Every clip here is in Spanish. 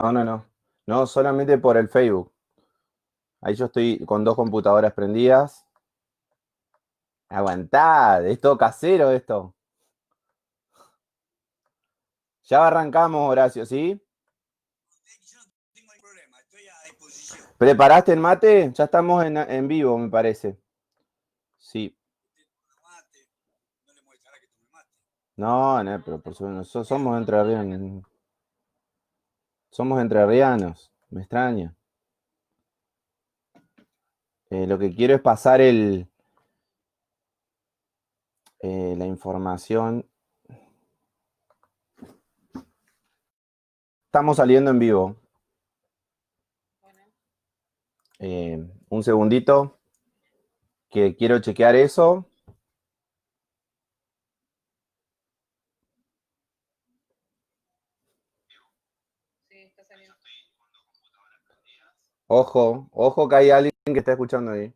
No, no, no. No, solamente por el Facebook. Ahí yo estoy con dos computadoras prendidas. Aguantá, es todo casero esto. Ya arrancamos, Horacio, ¿sí? Yo no tengo ningún problema, estoy a disposición. ¿Preparaste el mate? Ya estamos en vivo, me parece. Sí. Usted toma mate, no le molestará que tome mate. No, no, pero por supuesto, somos entrerrianos. Somos entrerrianos. Me extraña. Lo que quiero es pasar la información. Estamos saliendo en vivo. Un segundito, que quiero chequear eso. Ojo, ojo que hay alguien que está escuchando ahí.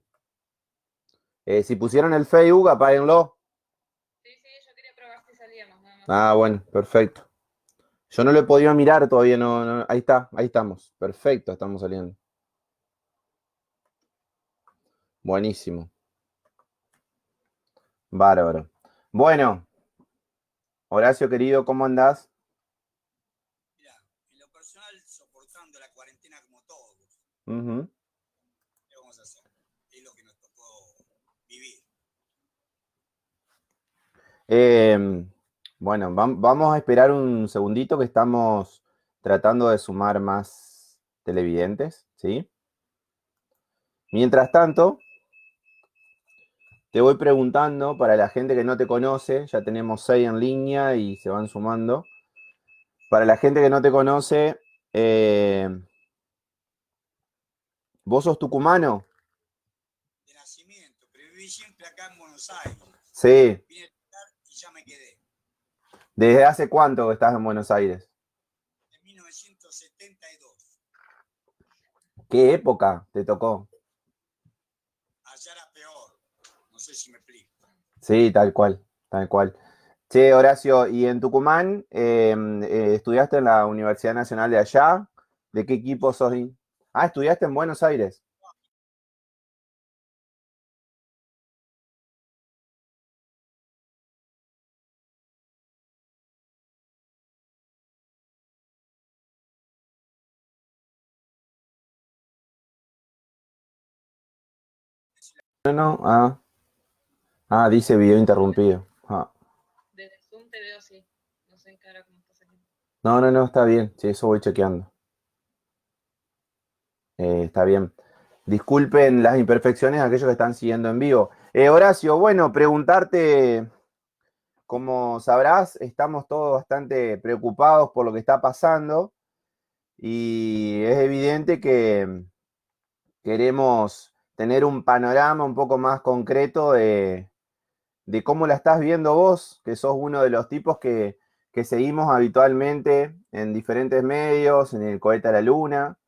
Si pusieron el Facebook, apáguenlo. Sí, yo quería probar si salíamos, nada más. Ah, bueno, perfecto. Yo no lo he podido mirar todavía, no. Ahí está, ahí estamos. Perfecto, estamos saliendo. Buenísimo. Bárbaro. Bueno, Horacio querido, ¿cómo andás? Mira, en lo personal, soportando la cuarentena como todos. Ujú. ¿Qué vamos a hacer? Es lo que nos tocó vivir. Bueno, vamos a esperar un segundito que estamos tratando de sumar más televidentes, ¿sí? Mientras tanto, te voy preguntando para la gente que no te conoce, ya tenemos 6 en línea y se van sumando. Para la gente que no te conoce, ¿vos sos tucumano? De nacimiento, pero viví siempre acá en Buenos Aires. Sí. Vine a estudiar y ya me quedé. ¿Desde hace cuánto que estás en Buenos Aires? De 1972. ¿Qué época te tocó? Allá era peor. No sé si me explico. Sí, tal cual, tal cual. Che, Horacio, ¿y en Tucumán estudiaste en la Universidad Nacional de allá? ¿De qué equipo sos? Ah, estudiaste en Buenos Aires. No, no, dice video interrumpido. Ah. Desde Zoom te veo así. No sé en cara cómo está saliendo. No, no, no, está bien. Sí, eso voy chequeando. Está bien. Disculpen las imperfecciones a aquellos que están siguiendo en vivo. Horacio, bueno, preguntarte, como sabrás, estamos todos bastante preocupados por lo que está pasando y es evidente que queremos tener un panorama un poco más concreto de cómo la estás viendo vos, que sos uno de los tipos que seguimos habitualmente en diferentes medios, en el Cohete a la Luna,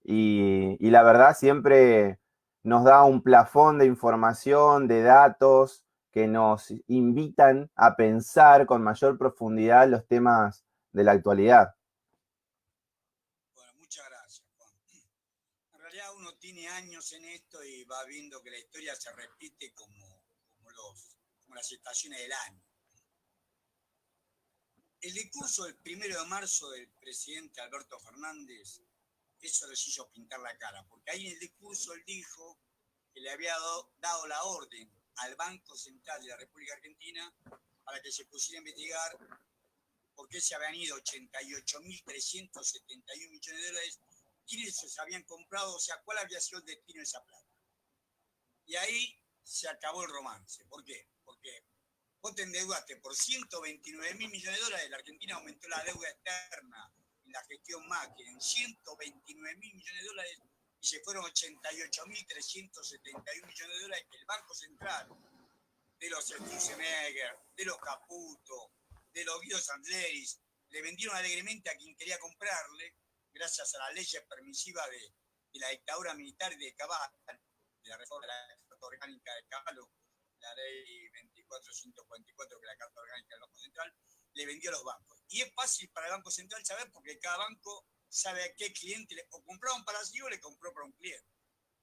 y la verdad siempre nos da un plafón de información, de datos, que nos invitan a pensar con mayor profundidad los temas de la actualidad. Bueno, muchas gracias, Juan. En realidad uno tiene años en esto y va viendo que la historia se repite como las estaciones del año. El discurso del 1 de marzo del presidente Alberto Fernández, eso les hizo pintar la cara, porque ahí en el discurso él dijo que le había dado la orden al Banco Central de la República Argentina para que se pusiera a investigar por qué se habían ido 88.371 millones de dólares, quiénes se habían comprado, o sea, cuál había sido el destino de esa plata. Y ahí se acabó el romance. ¿Por qué? Porque vos te endeudaste por 129.000 millones de dólares, la Argentina aumentó la deuda externa en la gestión Macri en 129.000 millones de dólares y se fueron 88.371 millones de dólares que el Banco Central, de los Sturzenegger, de los Caputo, de los Guido Sandleris, le vendieron alegremente a quien quería comprarle, gracias a las leyes permisivas de la dictadura militar y de Cabal, de la reforma de la Carta Orgánica de Caballo, la ley 24.144, que es la Carta Orgánica del Banco Central, le vendió a los bancos. Y es fácil para el Banco Central saber porque cada banco sabe a qué cliente o compraban para sí o le compró para un cliente.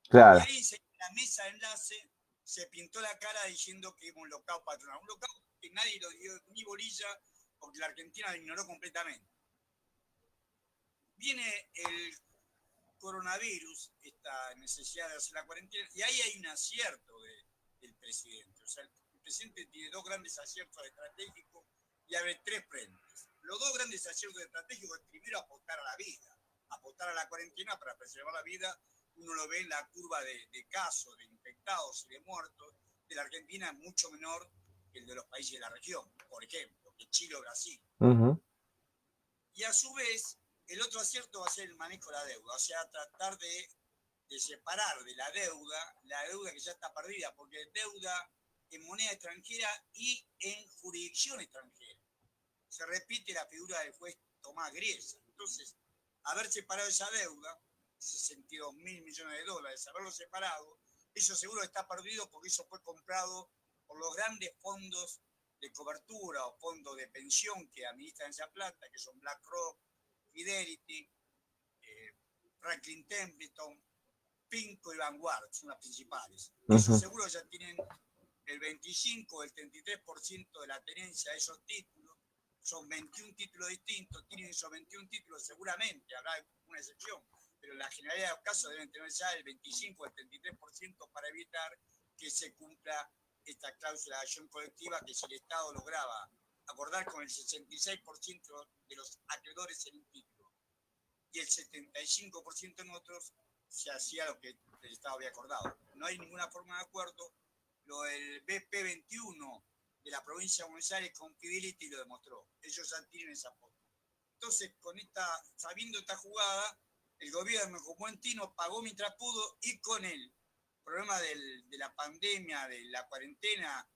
Claro. Y ahí en la mesa de enlace se pintó la cara diciendo que iba un lockout patronal. Un lockout que nadie lo dio ni bolilla porque la Argentina lo ignoró completamente. Viene el coronavirus, esta necesidad de hacer la cuarentena, y ahí hay un acierto del presidente. O sea, el presidente tiene dos grandes aciertos estratégicos y abre tres frentes. Los dos grandes aciertos estratégicos es primero apostar a la vida, apostar a la cuarentena para preservar la vida. Uno lo ve en la curva de casos, de infectados y de muertos de la Argentina, es mucho menor que el de los países de la región, por ejemplo, que Chile o Brasil. Y a su vez, el otro acierto va a ser el manejo de la deuda, o sea, tratar de separar de la deuda que ya está perdida, porque es deuda en moneda extranjera y en jurisdicción extranjera. Se repite la figura del juez Tomás Griesa. Entonces, haber separado esa deuda, 62.000 millones de dólares, haberlo separado, eso seguro está perdido porque eso fue comprado por los grandes fondos de cobertura o fondos de pensión que administran esa plata, que son BlackRock, Fidelity, Franklin Templeton, Pinco y Vanguard, son las principales. Esos seguros ya tienen el 25 o el 33% de la tenencia de esos títulos, son 21 títulos distintos, tienen esos 21 títulos seguramente, habrá una excepción, pero en la generalidad de los casos deben tener ya el 25 o el 33% para evitar que se cumpla esta cláusula de acción colectiva que si el Estado lograba acordar con el 66% de los acreedores en un título y el 75% en otros, se hacía lo que el Estado había acordado. No hay ninguna forma de acuerdo. Lo del BP21 de la provincia de Buenos Aires con Fidelity lo demostró. Ellos ya tienen esa foto. Entonces, sabiendo esta jugada, el gobierno, como buen tino, pagó mientras pudo y con el problema de la pandemia, de la cuarentena,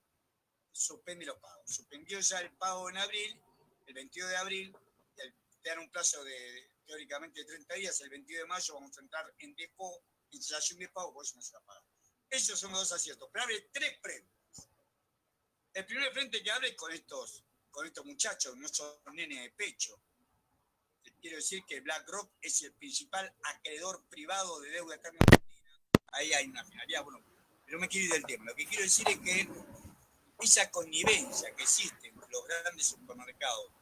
suspende los pagos. Suspendió ya el pago en abril, el 22 de abril, te dan un plazo de teóricamente de 30 días, el 22 de mayo vamos a entrar en default, en cesación de pago, por eso no se va a pagar. Esos son los dos aciertos, pero abre tres frentes. El primer frente que abre con estos muchachos, no son nenes de pecho. Quiero decir que BlackRock es el principal acreedor privado de deuda externa argentina. Ahí hay una finalidad, bueno, pero me quiero ir del tema. Lo que quiero decir es que esa connivencia que existe entre los grandes supermercados,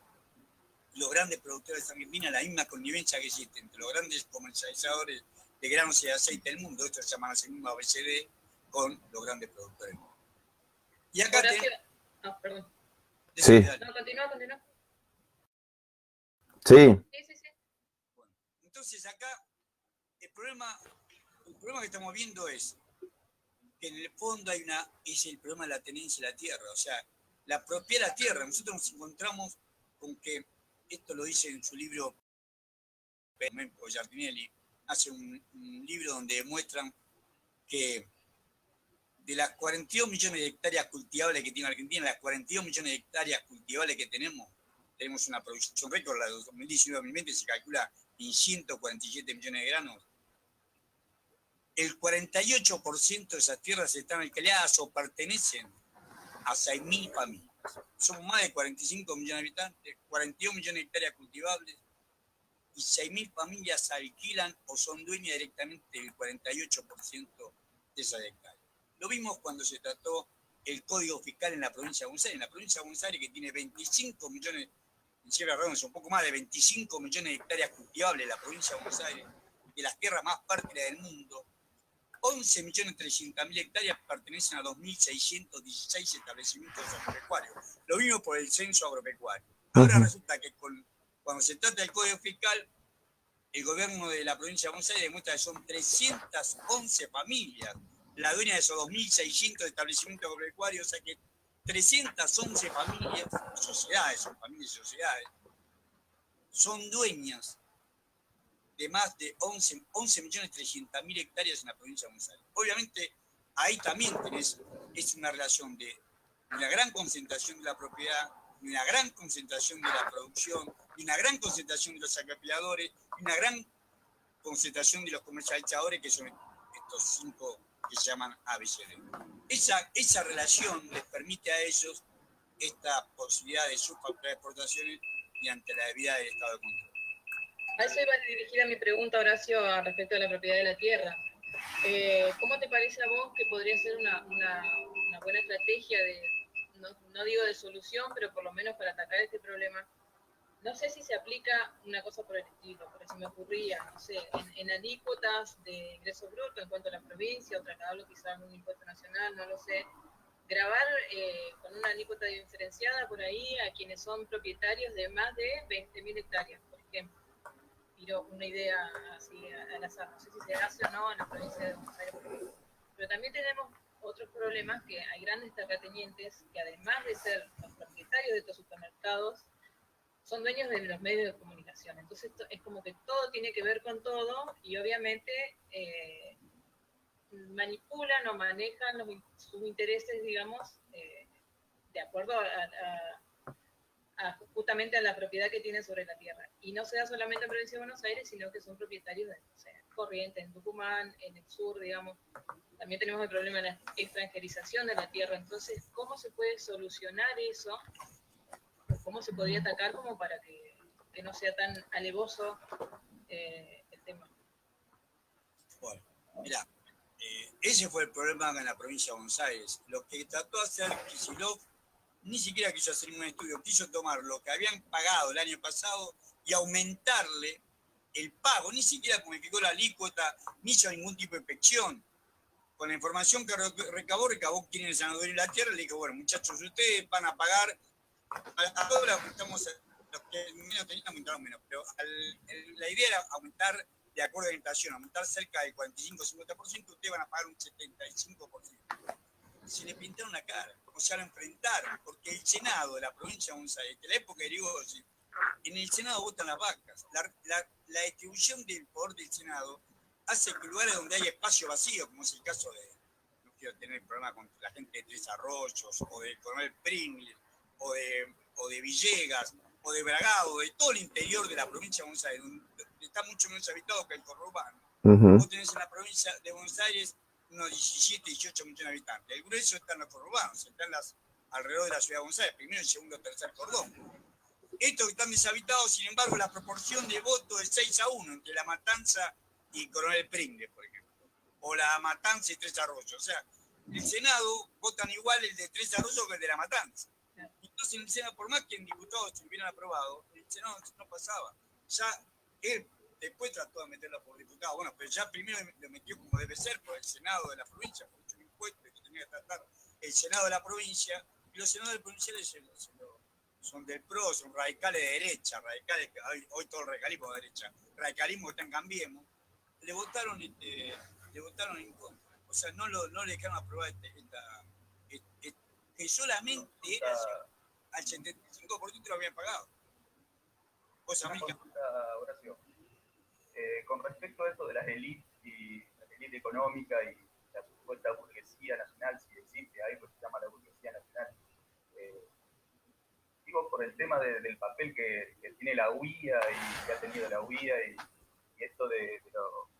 los grandes productores de Argentina, la misma connivencia que existe entre los grandes comercializadores de granos y de aceite del mundo, esto se llama así mismo ABCD, con los grandes productores del mundo. Y acá perdón. Sí. No, continúa. Sí. Sí. Bueno, entonces acá el problema que estamos viendo es que en el fondo es el problema de la tenencia de la tierra, o sea, la propiedad de la tierra. Nosotros nos encontramos con que, esto lo dice en su libro, Giardinelli, hace un libro donde demuestran que de las 42 millones de hectáreas cultivables que tiene Argentina, las 42 millones de hectáreas cultivables que tenemos una producción récord, la de 2019-2020 se calcula en 147 millones de granos. El 48% de esas tierras están alquiladas o pertenecen a 6.000 familias. Somos más de 45 millones de habitantes, 42 millones de hectáreas cultivables y 6.000 familias alquilan o son dueñas directamente del 48% de esas hectáreas. Lo vimos cuando se trató el Código Fiscal en la provincia de Buenos Aires. En la provincia de Buenos Aires, que tiene 25 millones, en Sierra Redonda, un poco más de 25 millones de hectáreas cultivables en la provincia de Buenos Aires, de las tierras más fértiles del mundo, 11.300.000 hectáreas pertenecen a 2.616 establecimientos agropecuarios. Lo vimos por el censo agropecuario. Ahora resulta que cuando se trata del Código Fiscal, el gobierno de la provincia de Buenos Aires demuestra que son 311 familias la dueña de esos 2.600 establecimientos agropecuarios, o sea que 311 familias, sociedades, son familias y sociedades, son dueñas de más de 11.300.000 hectáreas en la provincia de Buenos Aires. Obviamente, ahí también es una relación de una gran concentración de la propiedad, de una gran concentración de la producción, de una gran concentración de los acapiladores, de una gran concentración de los comercializadores, que son estos 5 que se llaman ABCD. Esa relación les permite a ellos esta posibilidad de sus exportaciones y ante la debida del Estado de control. A eso iba dirigida mi pregunta, Horacio, respecto a la propiedad de la tierra. ¿Cómo te parece a vos que podría ser una buena estrategia no digo de solución, pero por lo menos para atacar este problema? No sé si se aplica una cosa por el estilo, pero se me ocurría, no sé, en alícuotas de ingreso bruto en cuanto a la provincia, o trasladarlo quizás a un impuesto nacional, no lo sé. Grabar con una alícuota diferenciada por ahí a quienes son propietarios de más de 20.000 hectáreas, por ejemplo. Tiro una idea así al azar, no sé si se hace o no en la provincia de Buenos Aires, por ejemplo. Pero también tenemos otros problemas, que hay grandes terratenientes que además de ser los propietarios de estos supermercados, son dueños de los medios de comunicación. Entonces es como que todo tiene que ver con todo y obviamente manipulan o manejan sus intereses, digamos, de acuerdo justamente a la propiedad que tienen sobre la tierra. Y no se da solamente en la provincia de Buenos Aires, sino que son propietarios de, no sé, Corrientes, en Tucumán, en el sur, digamos. También tenemos el problema de la extranjerización de la tierra. Entonces, ¿cómo se puede solucionar eso? ¿Cómo se podría atacar como para que no sea tan alevoso el tema? Bueno, mirá, ese fue el problema en la provincia de Buenos Aires. Lo que trató de hacer Kicillof ni siquiera quiso hacer ningún estudio, quiso tomar lo que habían pagado el año pasado y aumentarle el pago, ni siquiera modificó la alícuota, ni hizo ningún tipo de inspección. Con la información que recabó quién es el senador de la tierra, le dijo, bueno, muchachos, ustedes van a pagar, ahora aumentamos, los que menos tenían aumentaron menos, pero la idea era aumentar de acuerdo a la inflación, aumentar cerca del 45-50%, ustedes van a pagar un 75%. Se le pintaron la cara, o sea, lo enfrentaron, porque el Senado de la provincia de Buenos Aires, de la época de Irigoyen, en el Senado votan las vacas. La distribución del poder del Senado hace que lugares donde hay espacio vacío, como es el caso de, no quiero tener problema con la gente de Tres Arroyos, o de Coronel Pringles, o de Villegas, o de Bragado, de todo el interior de la provincia de Buenos Aires, donde está mucho menos habitado que el conurbano. Vos tenés en la provincia de Buenos Aires unos 17, 18 millones de habitantes. El grueso está en los conurbanos, están alrededor de la ciudad de Buenos Aires, primero, segundo, tercer cordón. Estos que están deshabitados, sin embargo, la proporción de votos es 6-1 entre La Matanza y Coronel Pringles, por ejemplo. O La Matanza y Tres Arroyos. O sea, el Senado votan igual el de Tres Arroyos que el de La Matanza. Entonces, en el Senado, por más que en diputados se hubieran aprobado, el Senado no pasaba. Ya él después trató de meterlo por diputado. Bueno, pero ya primero lo metió como debe ser por el Senado de la provincia, por un impuesto que tenía que tratar el Senado de la provincia, y los senadores provinciales son del PRO, son radicales de derecha, radicales que hoy todo el radicalismo de derecha, radicalismo que está en Cambiemos, le votaron en contra. O sea, no le dejaron aprobar que solamente era al 75% lo habían pagado. Una consulta, Horacio. Con respecto a esto de las élites y la élite económica y la supuesta burguesía nacional, si existe algo que se llama la burguesía nacional, digo por el tema del papel que tiene la UIA y que ha tenido la UIA y esto de lo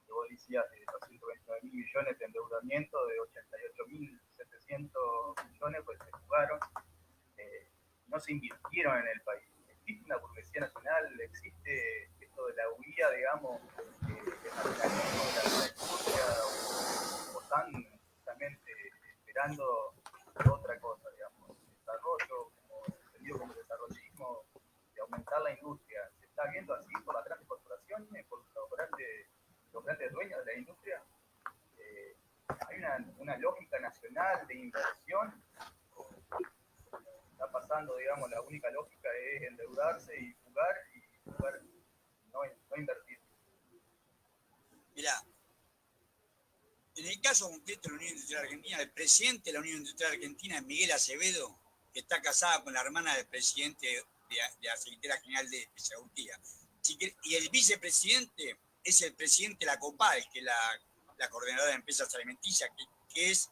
que vos decías de los 129.000 millones de endeudamiento, de 88.700 millones, pues se jugaron, no se invirtieron en el país. ¿Existe una burguesía nacional? ¿Existe esto de la huida, digamos, del nacionalismo de la industria? ¿O están justamente esperando otra cosa, digamos, desarrollo, como entendido como desarrollismo, de aumentar la industria? ¿Se está viendo así por las grandes corporaciones, por los grandes dueños de la industria? ¿Hay una lógica nacional de inversión? Está pasando, digamos, la única lógica es endeudarse y jugar no invertir. Mirá, en el caso concreto de la Unión Industrial Argentina, el presidente de la Unión Industrial Argentina es Miguel Acevedo, que está casada con la hermana del presidente de la Secretaría General de Agricultura. Y el vicepresidente es el presidente de la COPAL, que es la Coordinadora de Empresas Alimenticias, que es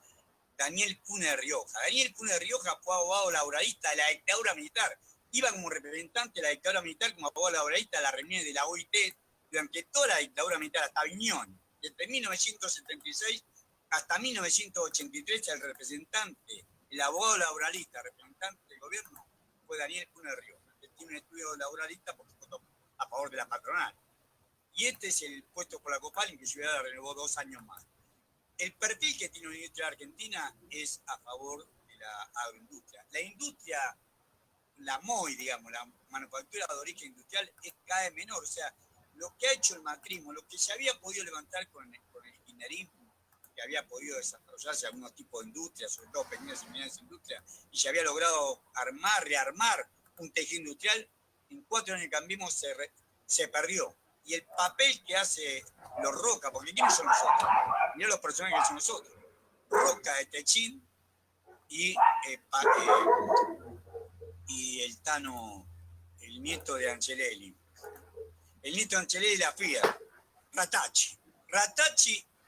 Daniel Pune de Rioja. Daniel Pune de Rioja fue abogado laboralista de la dictadura militar. Iba como representante de la dictadura militar, como abogado laboralista a las reuniones de la OIT durante toda la dictadura militar, hasta Aviñón. Desde 1976 hasta 1983, el representante, el abogado laboralista, representante del gobierno, fue Daniel Pune de Rioja. Él tiene un estudio laboralista porque fue a favor de la patronal. Y este es el puesto por la Copal, inclusive la renovó 2 años más. El perfil que tiene la industria argentina es a favor de la agroindustria. La industria, la MOI, digamos, la manufactura de origen industrial, es cada vez menor. O sea, lo que ha hecho el macrismo, lo que se había podido levantar con el kirchnerismo, que había podido desarrollarse algunos tipos de industrias, sobre todo pequeñas y medianas industrias, y se había logrado rearmar un tejido industrial, en 4 años de cambiemos se perdió. Y el papel que hace los Roca, porque ¿quiénes son nosotros? Mirá los personajes que son nosotros. Roca de Techín y el Tano, el nieto de Angelelli. El nieto de Angelelli la FIA. Rattacci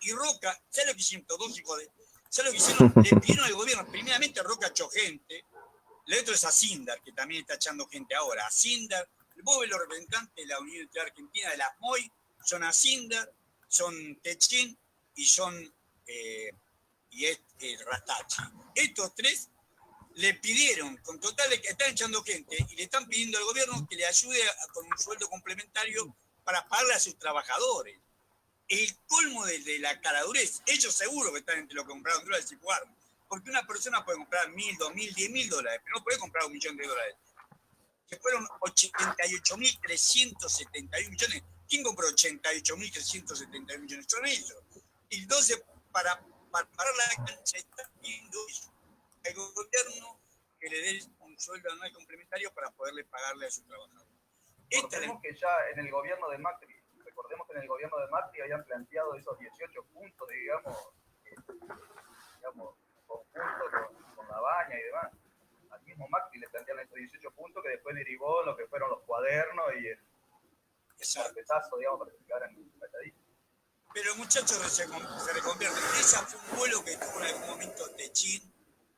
y Roca, ¿sabes lo que hicieron estos dos hijos de? ¿Sabes lo que hicieron? Le pidieron al gobierno, primeramente Roca echó gente, el otro es Asindar, que también está echando gente ahora. Asindar, vos ves los representantes de la Unión Industrial Argentina, de las MOI, son Asindar, son Techín y son Rattacci. Estos tres le pidieron, con total de que están echando gente, y le están pidiendo al gobierno que le ayude con un sueldo complementario para pagarle a sus trabajadores. El colmo de la caradurez, ellos seguro que están entre los que compraron dólares y jugaron. Porque una persona puede comprar 1.000, 2.000, 10.000 dólares, pero no puede comprar $1.000.000. Que fueron 88.371 millones. ¿Quién compró 88.371 millones? Son ellos. Y entonces, para parar la cancha, están pidiendo al gobierno que le dé un sueldo anual complementario para poderle pagarle a su trabajador. Recordemos que ya en el gobierno de Macri, habían planteado esos 18 puntos, digamos, conjunto con la baña y demás. Al mismo Macri le plantearon esos 18 puntos que después derivó en lo que fueron los cuadernos y el carpetazo, digamos, para que se quedaran calladísimos. Pero muchachos se reconvierten. Ese fue un vuelo que tuvo en algún momento Techín,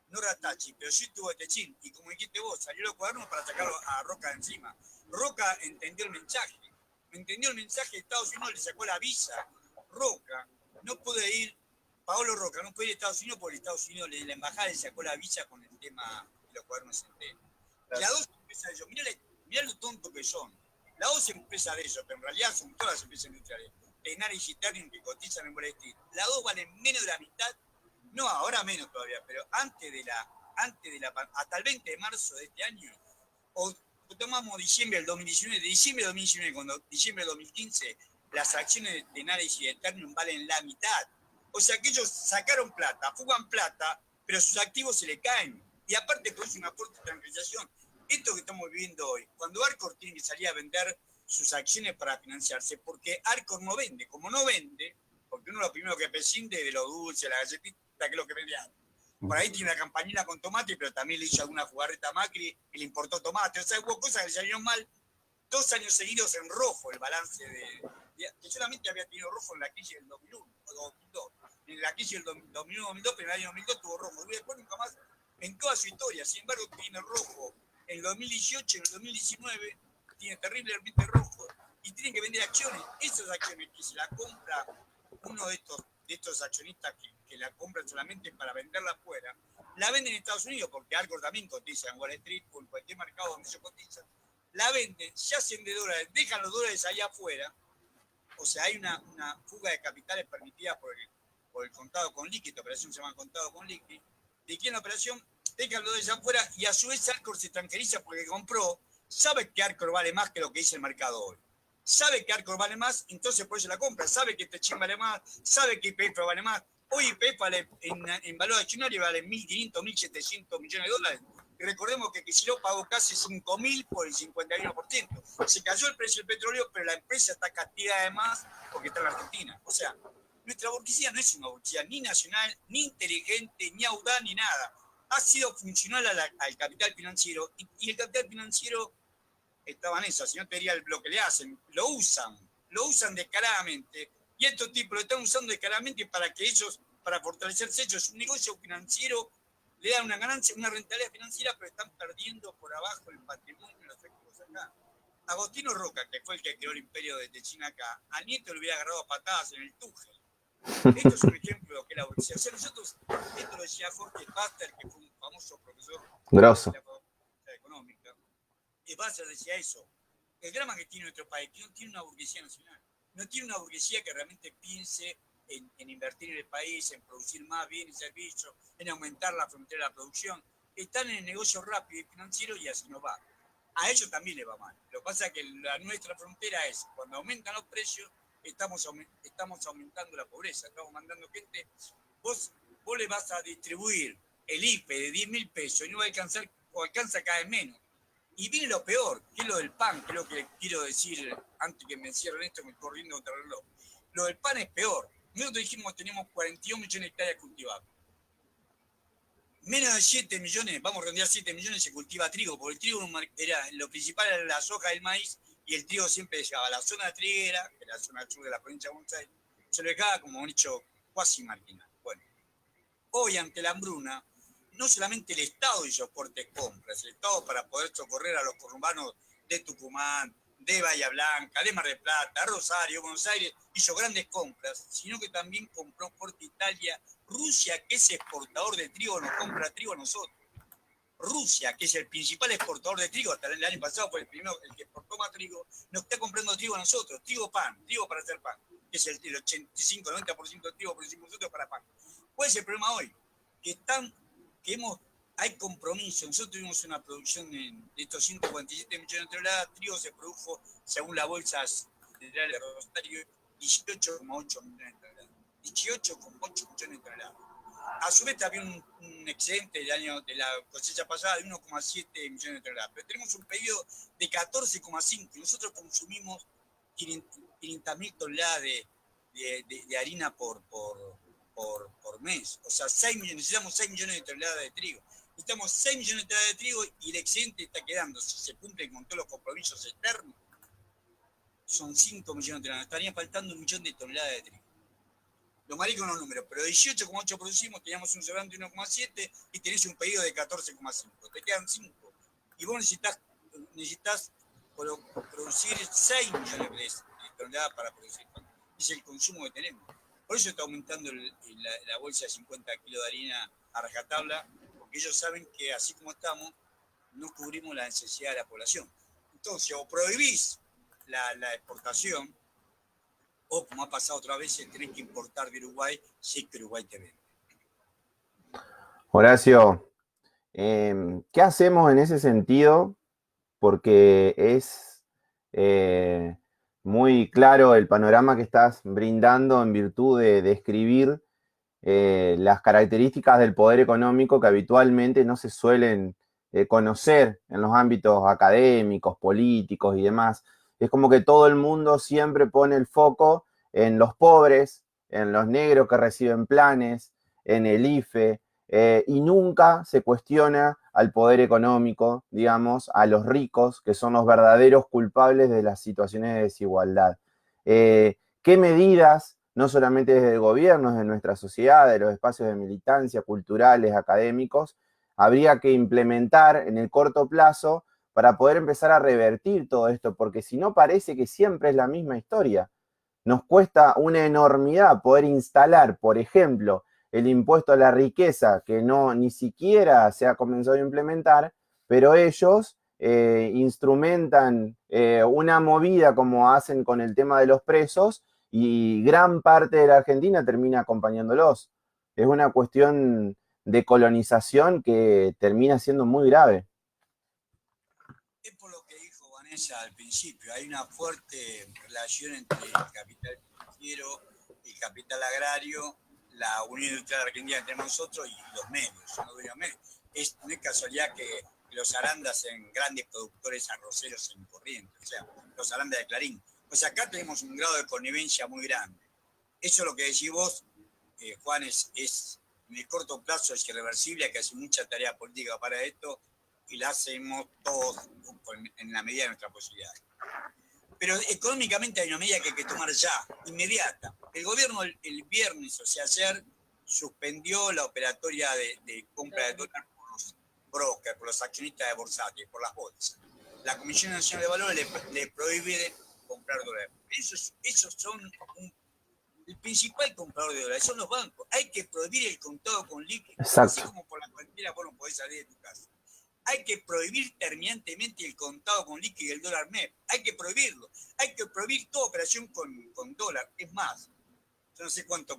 no Rattacci, pero sí tuvo Techín. Y como dijiste vos, salió los cuadernos para sacarlo a Roca de encima. Roca entendió el mensaje. Entendió el mensaje de Estados Unidos, le sacó la visa. Roca no puede ir, Paolo Roca no puede ir a Estados Unidos porque Estados Unidos, la embajada le sacó la visa con el tema de los cuadernos enteros. Claro. La dos empresas de ellos, mirá lo tonto que son. La dos empresas de ellos, pero en realidad son todas las empresas industriales. Tenaris y Ternium que cotizan en Wall Street. Las dos valen menos de la mitad, no, ahora menos todavía, pero antes de la hasta el 20 de marzo de este año, o tomamos diciembre del 2019, de diciembre del 2019, cuando diciembre del 2015, las acciones de Tenaris y de Ternium valen la mitad. O sea que ellos sacaron plata, fugan plata, pero sus activos se le caen. Y aparte produce una fuerte tranquilización. Esto que estamos viviendo hoy, cuando Arcor tiene que salir a vender sus acciones para financiarse, porque Arcor no vende. Como no vende, porque uno lo primero que prescinde de lo dulce, la galletita, que es lo que vende Arcor. Por ahí tiene una campañita con tomate, pero también le hizo alguna jugarreta a Macri y le importó tomate. O sea, hubo cosas que le salieron mal. 2 años seguidos en rojo el balance que solamente había tenido rojo en la crisis del 2001 o 2002. En la crisis del 2001-2002, pero en el año 2002 tuvo rojo. Y después nunca más en toda su historia. Sin embargo, tiene rojo en el 2018, en el 2019, tiene terriblemente rojo. Y tienen que vender acciones. Esas acciones que se la compra uno de estos accionistas que la compran solamente para venderla afuera, la venden en Estados Unidos, porque Arcor también cotiza en Wall Street o en cualquier mercado donde se cotiza. La venden, se hacen de dólares, dejan los dólares allá afuera. O sea, hay una fuga de capitales permitida por el contado con líquido, operación se llama contado con líquido. De quién la operación, dejan los dólares afuera y a su vez Arcor se tranquiliza porque compró, sabe que Arcor vale más que lo que dice el mercado hoy. Sabe que Arcor vale más, entonces por eso la compra. Sabe que Techín vale más, sabe que YPF vale más. Hoy YPF vale, en valor accionario vale 1.500, 1.700 millones de dólares. Y recordemos que Kicillof pagó casi 5.000 por el 51%. Se cayó el precio del petróleo, pero la empresa está castigada además porque está en la Argentina. O sea, nuestra burguesía no es una burguesía ni nacional, ni inteligente, ni audaz, ni nada. Ha sido funcional al capital financiero y el capital financiero estaba en eso, si no te diría lo que le hacen, lo usan descaradamente, y estos tipos lo están usando descaradamente para que ellos, para fortalecerse ellos, un negocio financiero, le dan una ganancia, una rentabilidad financiera, pero están perdiendo por abajo el patrimonio y los activos acá. Agostino Roca, que fue el que creó el imperio de China acá, a Nieto le hubiera agarrado a patadas en el Tuchel. Esto es un ejemplo de lo que es la burguesía. O sea, nosotros, esto lo decía Jorge Buster, que fue un famoso profesor grosso de la económica. Y Basser decía eso. El drama que tiene nuestro país, que no tiene una burguesía nacional, no tiene una burguesía que realmente piense en invertir en el país, en producir más bienes y servicios, en aumentar la frontera de la producción. Están en el negocio rápido y financiero y así no va. A ellos también les va mal. Lo que pasa es que nuestra frontera es, cuando aumentan los precios, estamos aumentando la pobreza, estamos mandando gente. Vos le vas a distribuir el IFE de 10.000 pesos y no va a alcanzar, o alcanza cada vez menos. Y viene lo peor, que es lo del pan, que es lo que quiero decir antes que me encierren esto, me corriendo contra el reloj. Lo del pan es peor. Nosotros dijimos que tenemos 42 millones de hectáreas cultivables. Menos de 7 millones, vamos a redondear 7 millones, se cultiva trigo, porque el trigo era lo principal era la soja y el maíz, y el trigo siempre llegaba a la zona triguera, que era la zona sur de la provincia de Buenos Aires, se lo dejaba como un hecho cuasi marginal. Bueno, hoy ante la hambruna, no solamente el Estado hizo fuertes compras, el Estado para poder socorrer a los conurbanos de Tucumán, de Bahía Blanca, de Mar del Plata, Rosario, Buenos Aires, hizo grandes compras, sino que también compró fuerte Italia. Rusia, que es exportador de trigo, nos compra trigo a nosotros. Rusia, que es el principal exportador de trigo, hasta el año pasado fue el primero, el que exportó más trigo, nos está comprando trigo a nosotros, trigo pan, trigo para hacer pan, que es el 85-90% del trigo por nosotros para pan. ¿Cuál es el problema hoy? Hay compromiso. Nosotros tuvimos una producción de estos 147 millones de toneladas. Trigo se produjo, según la bolsa central de Rosario, 18,8 millones de toneladas. 18,8 millones de toneladas. A su vez había un excedente del año de la cosecha pasada de 1,7 millones de toneladas. Pero tenemos un pedido de 14,5. Nosotros consumimos 500.000 toneladas de harina por mes. O sea, necesitamos 6 millones de toneladas de trigo. Necesitamos 6 millones de toneladas de trigo y el excedente está quedando, si se cumplen con todos los compromisos externos, son 5 millones de toneladas. Estarían faltando 1 millón de toneladas de trigo. Lo marqué con los números, pero 18,8 producimos, teníamos un sobrante de 1,7 y tenés un pedido de 14,5. Te quedan 5. Y vos necesitas producir 6 millones de toneladas para producir pan. Es el consumo que tenemos. Por eso está aumentando la bolsa de 50 kilos de harina a rajatabla, porque ellos saben que así como estamos, no cubrimos la necesidad de la población. Entonces, o prohibís la exportación, o como ha pasado otra vez, tenés que importar de Uruguay si es que Uruguay te vende. Horacio, ¿qué hacemos en ese sentido? Porque es muy claro el panorama que estás brindando en virtud de describir las características del poder económico que habitualmente no se suelen conocer en los ámbitos académicos, políticos y demás. Es como que todo el mundo siempre pone el foco en los pobres, en los negros que reciben planes, en el IFE, y nunca se cuestiona al poder económico, digamos, a los ricos, que son los verdaderos culpables de las situaciones de desigualdad. ¿Qué medidas, no solamente desde el gobierno, desde nuestra sociedad, de los espacios de militancia, culturales, académicos, habría que implementar en el corto plazo para poder empezar a revertir todo esto? Porque si no, parece que siempre es la misma historia. Nos cuesta una enormidad poder instalar, por ejemplo, el impuesto a la riqueza, que ni siquiera se ha comenzado a implementar, pero ellos instrumentan una movida como hacen con el tema de los presos, y gran parte de la Argentina termina acompañándolos. Es una cuestión de colonización que termina siendo muy grave. Es por lo que dijo Vanessa al principio, hay una fuerte relación entre el capital financiero, el capital agrario, la Unión Industrial Argentina entre nosotros y los medios. No es casualidad que los arandas sean grandes productores arroceros en Corrientes, o sea, los arandas de Clarín. Pues acá tenemos un grado de connivencia muy grande. Eso es lo que decís vos, Juan, es en el corto plazo es irreversible, hay que hacer mucha tarea política para esto y la hacemos todos en la medida de nuestras posibilidades. Pero económicamente hay una medida que hay que tomar ya, inmediata. El gobierno el viernes, o sea, ayer, suspendió la operatoria de compra de dólares por los brokers, por los accionistas de Borsati, por las bolsas. La Comisión Nacional de Valores le prohíbe comprar dólares. Esos son el principal comprador de dólares, son los bancos. Hay que prohibir el contado con líquido, así como por la cualquiera vos no podés salir de tu casa. Hay que prohibir terminantemente el contado con liqui y el dólar MEP. Hay que prohibirlo. Hay que prohibir toda operación con dólar. Es más, yo no sé cuánto,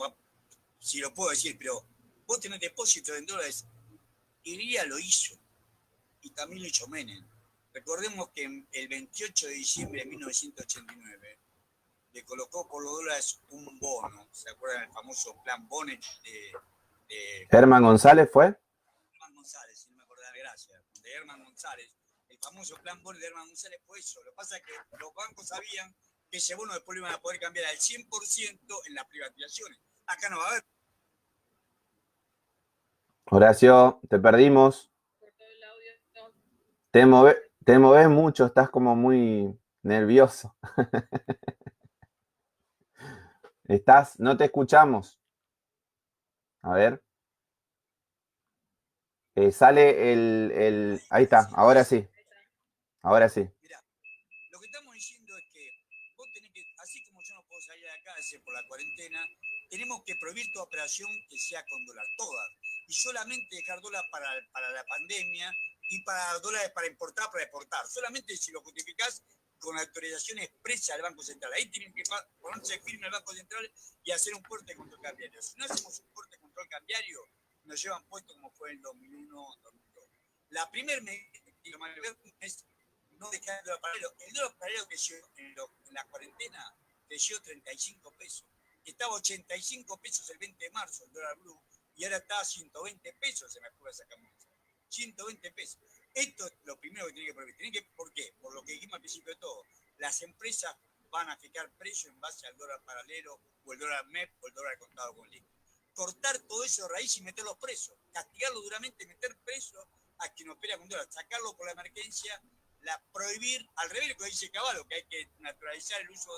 si lo puedo decir, pero vos tenés depósitos en dólares. Iría lo hizo. Y también lo hizo Menem. Recordemos que el 28 de diciembre de 1989 le colocó por los dólares un bono. ¿Se acuerdan del famoso plan Bonet de Herman González fue. Herman González, si no me acordaba, gracias, de Herman González? El famoso plan Bonet de Herman González fue eso. Lo que pasa es que los bancos sabían que ese bono después lo iban a poder cambiar al 100% en las privatizaciones. Acá no va a haber. Horacio, te perdimos. Por todo el audio, no. Te moves mucho, estás como muy nervioso. No te escuchamos. A ver. Sale ahí está, ahora sí. Ahora sí. Mirá, lo que estamos diciendo es que vos tenés que, así como yo no puedo salir de acá por la cuarentena, tenemos que prohibir toda operación que sea con dólar, todas. Y solamente dejar dólar para la pandemia y para dólares para importar, para exportar. Solamente si lo justificás con autorización expresa del Banco Central. Ahí tienen que ponerse firme el Banco Central y hacer un fuerte control cambiario. Si no hacemos un fuerte control cambiario, nos llevan puesto como fue en 2001, 2002. La primera medida es no dejar el dólar paralelo. El dólar paralelo creció en la cuarentena, creció 35 pesos. Estaba 85 pesos el 20 de marzo, el dólar blue, y ahora está a 120 pesos, se me ocurre esa camisa. 120 pesos. Esto es lo primero que tiene que prohibir. ¿Por qué? Por lo que dijimos al principio de todo. Las empresas van a fijar precio en base al dólar paralelo, o el dólar MEP, o el dólar contado con liqui. Cortar todo eso de raíz y meterlos presos. Castigarlo duramente, meter preso a quien opera con dólar. Sacarlo por la emergencia, prohibir, al revés de lo que dice Caballo, que hay que naturalizar el uso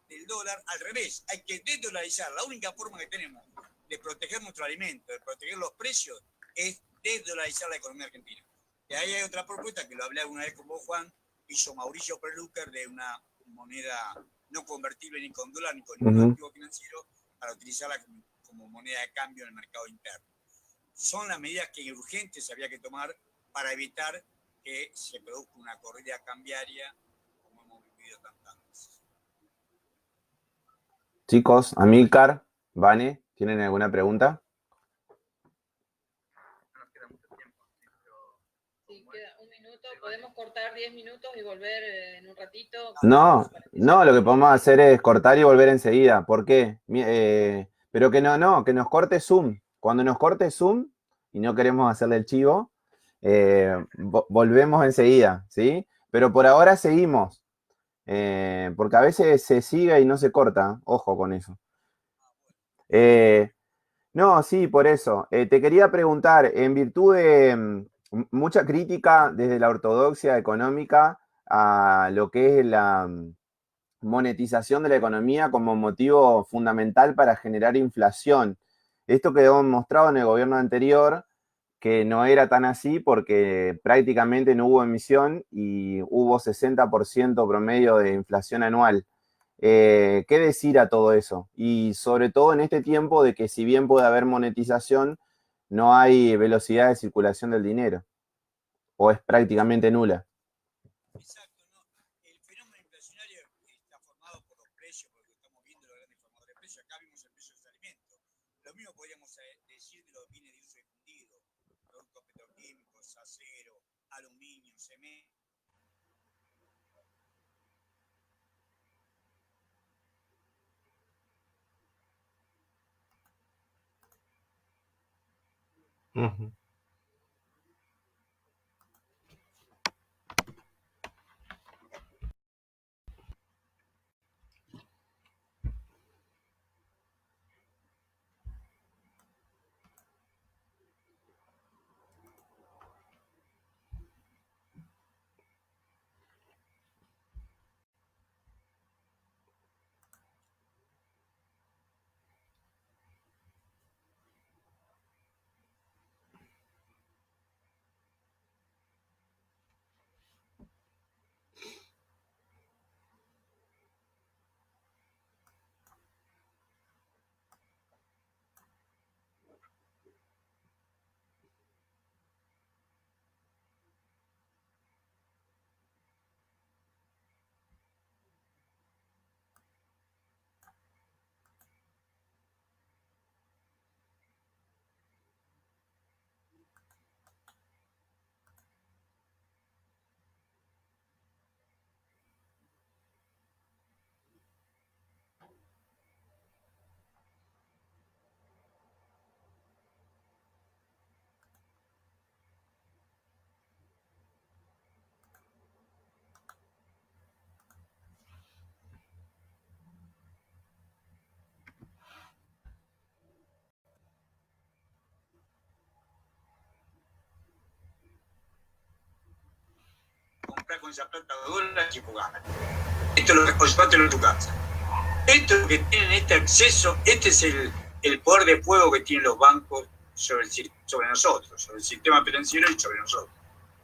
del dólar, al revés, hay que desdolarizar. La única forma que tenemos de proteger nuestro alimento, de proteger los precios, es desdolarizar la economía argentina. Y ahí hay otra propuesta, que lo hablé alguna vez con vos, Juan, hizo Mauricio Perlucker, de una moneda no convertible ni con dólar ni con ningún activo financiero, para utilizarla como moneda de cambio en el mercado interno. Son las medidas que urgentes había que tomar para evitar que se produzca una corrida cambiaria como hemos vivido tantas veces. Chicos, Amílcar, Vane, ¿tienen alguna pregunta? No nos queda mucho tiempo. Sí, queda un minuto. Podemos cortar 10 minutos y volver en un ratito. No, lo que podemos hacer es cortar y volver enseguida. ¿Por qué? Pero que que nos corte Zoom. Cuando nos corte Zoom, y no queremos hacerle el chivo, volvemos enseguida, ¿sí? Pero por ahora seguimos, porque a veces se sigue y no se corta. Ojo con eso. No, sí, por eso. Te quería preguntar, en virtud de mucha crítica desde la ortodoxia económica a lo que es la monetización de la economía como motivo fundamental para generar inflación. Esto quedó mostrado en el gobierno anterior, que no era tan así porque prácticamente no hubo emisión y hubo 60% promedio de inflación anual. ¿Qué decir a todo eso? Y sobre todo en este tiempo de que si bien puede haber monetización, no hay velocidad de circulación del dinero, o es prácticamente nula. Exacto, ¿no? El fenómeno inflacionario está formado por los precios, porque estamos viendo los grandes formadores de precios. Acá vimos el precio de los alimentos. Lo mismo podríamos decir de los bienes de uso difundido, productos petroquímicos, acero, aluminio, cemento. Uh-huh. comprar con esa plata dólares y jugar. Esto lo llévatelo en tu casa. Esto es lo que tienen este acceso, este es el poder de fuego que tienen los bancos sobre nosotros, sobre el sistema financiero y sobre nosotros.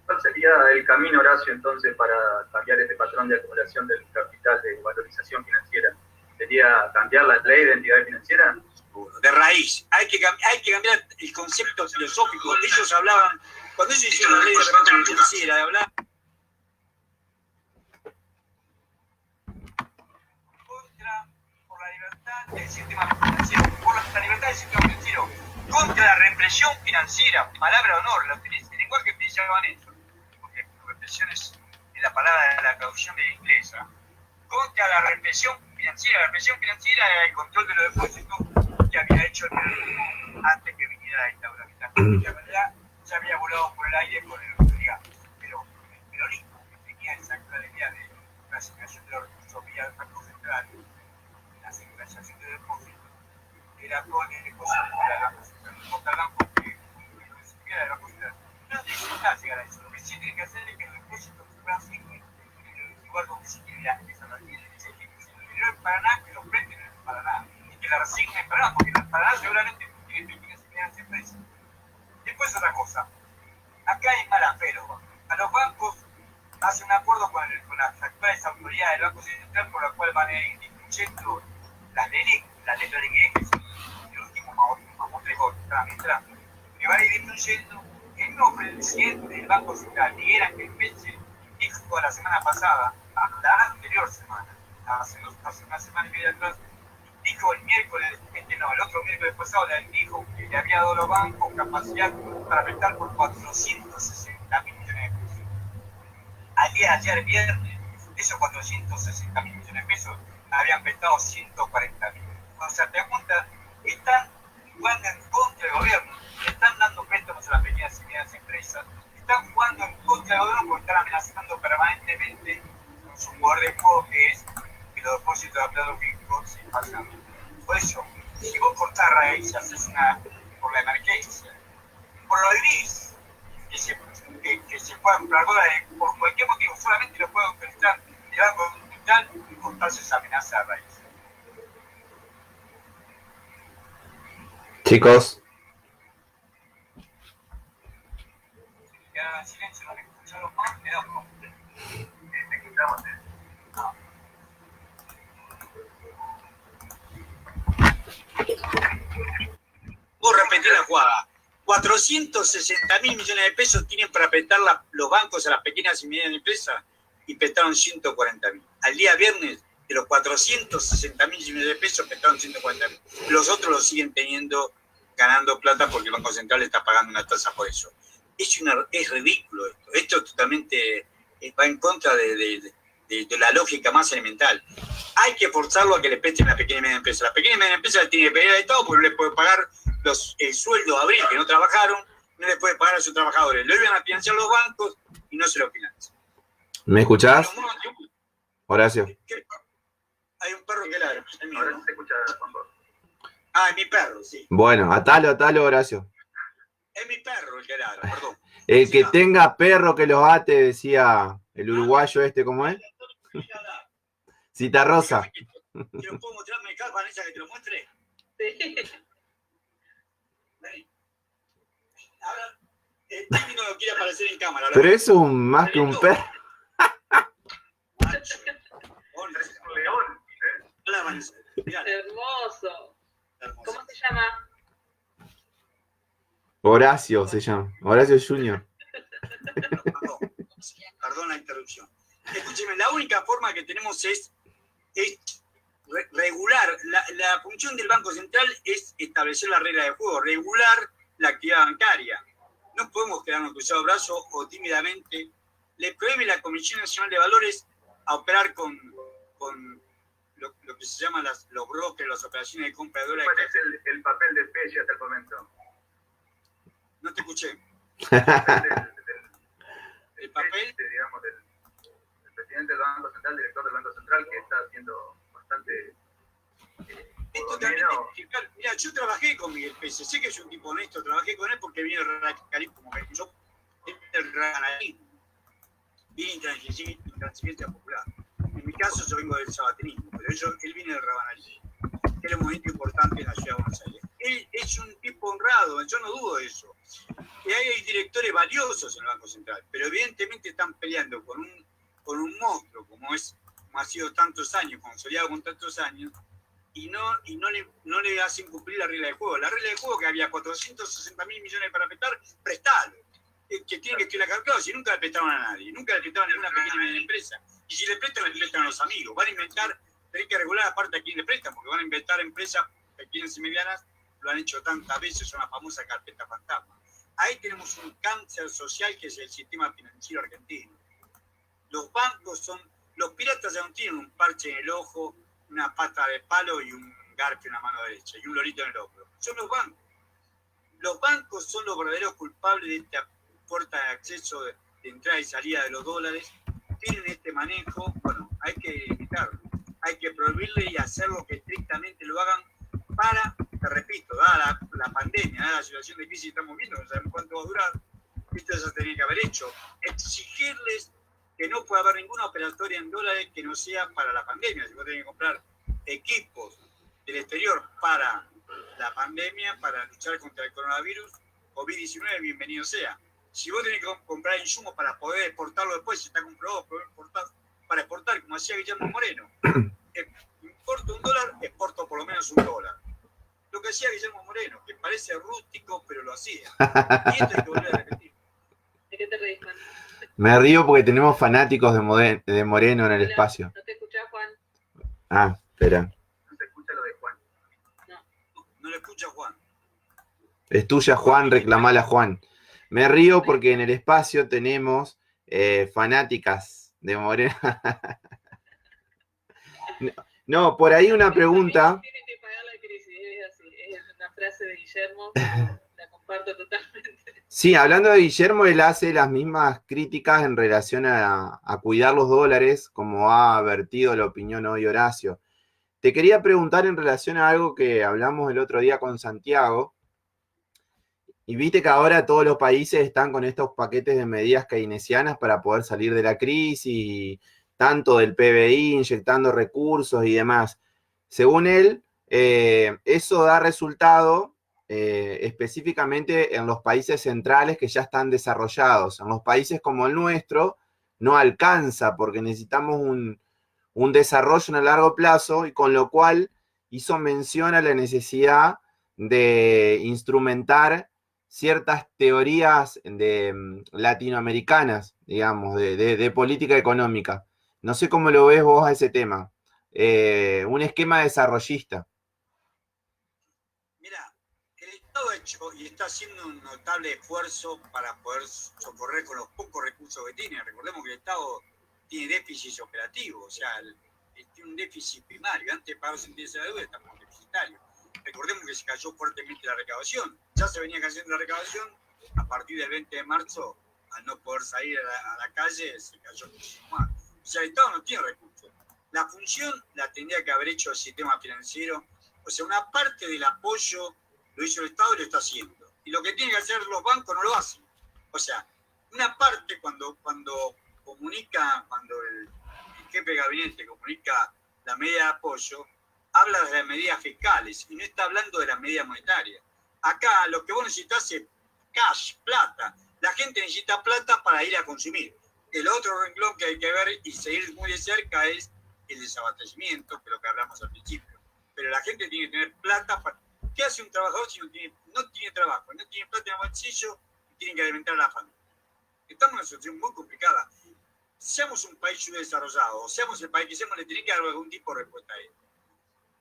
¿Cuál sería el camino, Horacio, entonces, para cambiar este patrón de acumulación del capital de valorización financiera? ¿Sería cambiar la ley de entidad financiera? De raíz. Hay que cambiar el concepto filosófico. Ellos hablaban, cuando ellos hicieron la ley de reforma financiera, de hablar por la libertad del sistema financiero, por la libertad del sistema financiero, contra la represión financiera, palabra de honor, el lenguaje que utilizaban ellos, porque represión es la palabra de la traducción de la inglesa, contra la represión financiera. La represión financiera era el control de los depósitos que había hecho antes que viniera la dictadura militar. La verdad, se había volado por el aire con el autoridad, pero el peronismo que tenía esa claridad de la asignación de los recursos vía el Banco Central, la asignación de depósitos, era con el depósito de la Banco Central. No tardan porque no se queda de la Banco Central. No necesita llegar a eso. Lo que sí tiene que hacer es que el depósito se pueda seguir en el lugar donde se quiere esa resignación. Si el dinero en Paraná, que lo presten en Paraná. Que la resignen en Paraná, porque en Paraná seguramente tiene pequeñas y medianas empresas. Después otra cosa, acá hay mala fe. A los bancos hacen un acuerdo con las actuales autoridades del Banco Central por la cual van a ir disminuyendo las leyes que es el último mamotrejo que está mientras, que van a ir disminuyendo. El nuevo presidente del Banco Central, Miguel Ángel Pérez, dijo la semana pasada, la anterior semana, hace una semana y media atrás, dijo el otro miércoles pasado, dijo que le había dado a los bancos capacidad para prestar por 460 mil millones de pesos. Al día de ayer, viernes, esos 460 mil millones de pesos habían prestado 140 mil. O sea, te das cuenta, están jugando en contra del gobierno, están dando préstamos a las pequeñas y medianas empresas, están jugando en contra del gobierno porque están amenazando permanentemente con su poder de fuego, que es que los depósitos de plata fijos se pasan. Por eso, si vos cortás raíz, haces por la emergencia, por lo gris, que se puedan comprar dólares por cualquier motivo, solamente lo pueden prestar el Banco Central y cortarse esa amenaza de raíz. Chicos. Quedaron en silencio, no me escucharon más, me da un poco. Te escuchamos. Vos repetí la jugada. 460 mil millones de pesos tienen para prestar los bancos a las pequeñas y medianas empresas y prestaron 140 mil. Al día viernes, de los 460 mil millones de pesos prestaron 140 mil. Los otros lo siguen teniendo, ganando plata porque el Banco Central está pagando una tasa por eso. Es ridículo esto. Esto totalmente va en contra de la lógica más elemental. Hay que forzarlo a que le presten a la pequeña y media empresa. La pequeña y media empresa le tiene que pedir al Estado porque no le puede pagar el sueldo de abril que no trabajaron, no le puede pagar a sus trabajadores. Lo iban a financiar los bancos y no se lo financian. ¿Me escuchás? Horacio. Hay un perro que ladra. Ahora sí se escucha, Juan Pablo. Ah, es mi perro, sí. Bueno, atalo, Horacio. Es mi perro el que ladra, perdón. El que tenga perro que los ate, decía el uruguayo ¿cómo es? Citarrosa. ¿Te lo puedo mostrar? ¿Me cae, Vanessa, que te lo muestre? Sí. Ahora, el técnico no quiere aparecer en cámara. Pero eso es más que un perro. Es un león. Hola, Vanessa. Hermoso. ¿Cómo se llama? Horacio se llama. Horacio Junior. Perdón la interrupción. Escúcheme, la única forma que tenemos es regular. La función del Banco Central es establecer la regla de juego, regular la actividad bancaria. No podemos quedarnos cruzados de brazos o tímidamente. Le prohíbe la Comisión Nacional de Valores a operar con lo que se llaman los brokers, las operaciones de compra de dólares. ¿Cuál es el papel de Pelle hasta el momento? No te escuché. El papel, digamos, del presidente del Banco Central, director del Banco Central, que está haciendo bastante... Mira, yo trabajé con Miguel Pérez, sé que es un tipo honesto, trabajé con él porque vino el radicalismo como que yo, el radicalismo. viene intransigencia popular. En mi caso yo vengo del sabatinismo, pero él viene del rabanarismo, que era un movimiento importante en la ciudad de Buenos Aires. Él es un tipo honrado, yo no dudo de eso. Que hay directores valiosos en el Banco Central, pero evidentemente están peleando con un monstruo, como ha sido tantos años, consolidado con tantos años, y no le hacen cumplir la regla de juego. La regla de juego que había 460.000 millones para prestar, prestalo. Que tiene que estudiar claro, si nunca le prestaron a nadie, nunca le prestaron a ninguna pequeña y mediana empresa. Y si le prestan a los amigos. Van a inventar, tienen que regular aparte a quién le prestan, porque van a inventar empresas pequeñas y medianas, lo han hecho tantas veces, son la famosa carpeta fantasma. Ahí tenemos un cáncer social que es el sistema financiero argentino. Los bancos los piratas ya no tienen un parche en el ojo, una pata de palo y un garfio en la mano derecha y un lorito en el hombro. Son los bancos. Los bancos son los verdaderos culpables de esta puerta de acceso de entrada y salida de los dólares. Tienen este manejo, bueno, hay que evitarlo. Hay que prohibirle y hacerlo que estrictamente lo hagan para, te repito, dada la pandemia, dada la situación de crisis que estamos viendo, no sabemos cuánto va a durar, esto ya se tenía que haber hecho. Exigirles que no puede haber ninguna operatoria en dólares que no sea para la pandemia. Si vos tenés que comprar equipos del exterior para la pandemia, para luchar contra el coronavirus, COVID-19, bienvenido sea. Si vos tenés que comprar insumos para poder exportarlo después, si está comprobado para exportar, como hacía Guillermo Moreno, importo $1, exporto por lo menos $1. Lo que hacía Guillermo Moreno, que parece rústico, pero lo hacía. Y esto hay que volver a repetir. ¿De qué te reís, Juan? Me río porque tenemos fanáticos de Moreno en el espacio. ¿No te escuchás, Juan? Ah, espera. No se escucha lo de Juan. No lo escucha Juan. Es tuya, Juan, reclamala, Juan. Me río porque en el espacio tenemos fanáticas de Moreno. No, por ahí una pregunta. Tienen que pagar la crisis, es así. Es una frase de Guillermo, pero la comparto totalmente. Sí, hablando de Guillermo, él hace las mismas críticas en relación a cuidar los dólares, como ha vertido la opinión hoy Horacio. Te quería preguntar en relación a algo que hablamos el otro día con Santiago, y viste que ahora todos los países están con estos paquetes de medidas keynesianas para poder salir de la crisis, tanto del PBI, inyectando recursos y demás. Según él, eso da resultado específicamente en los países centrales que ya están desarrollados. En los países como el nuestro no alcanza porque necesitamos un desarrollo en el largo plazo, y con lo cual hizo mención a la necesidad de instrumentar ciertas teorías latinoamericanas, digamos, de política económica. No sé cómo lo ves vos a ese tema. Un esquema desarrollista. Mira, el Estado ha hecho y está haciendo un notable esfuerzo para poder socorrer con los pocos recursos que tiene. Recordemos que el Estado tiene déficits operativos, o sea, tiene un déficit primario. Antes de pagar sentencia de deuda estamos deficitarios. Recordemos que se cayó fuertemente la recaudación. Ya se venía cayendo la recaudación. A partir del 20 de marzo, al no poder salir a la calle, se cayó muchísimo más. O sea, el Estado no tiene recursos. La función la tendría que haber hecho el sistema financiero. O sea, una parte del apoyo lo hizo el Estado y lo está haciendo. Y lo que tienen que hacer los bancos no lo hacen. O sea, una parte cuando comunica, cuando el jefe de gabinete comunica la medida de apoyo, habla de las medidas fiscales y no está hablando de las medidas monetarias. Acá lo que vos necesitas es cash, plata. La gente necesita plata para ir a consumir. El otro renglón que hay que ver y seguir muy de cerca es el desabastecimiento, que es lo que hablamos al principio. Pero la gente tiene que tener plata. ¿Qué hace un trabajador si no tiene trabajo? No tiene plata en el bolsillo y tiene que alimentar a la familia. Estamos en una situación muy complicada. Seamos un país subdesarrollado, o seamos el país que seamos, le tiene que dar algún tipo de respuesta a él.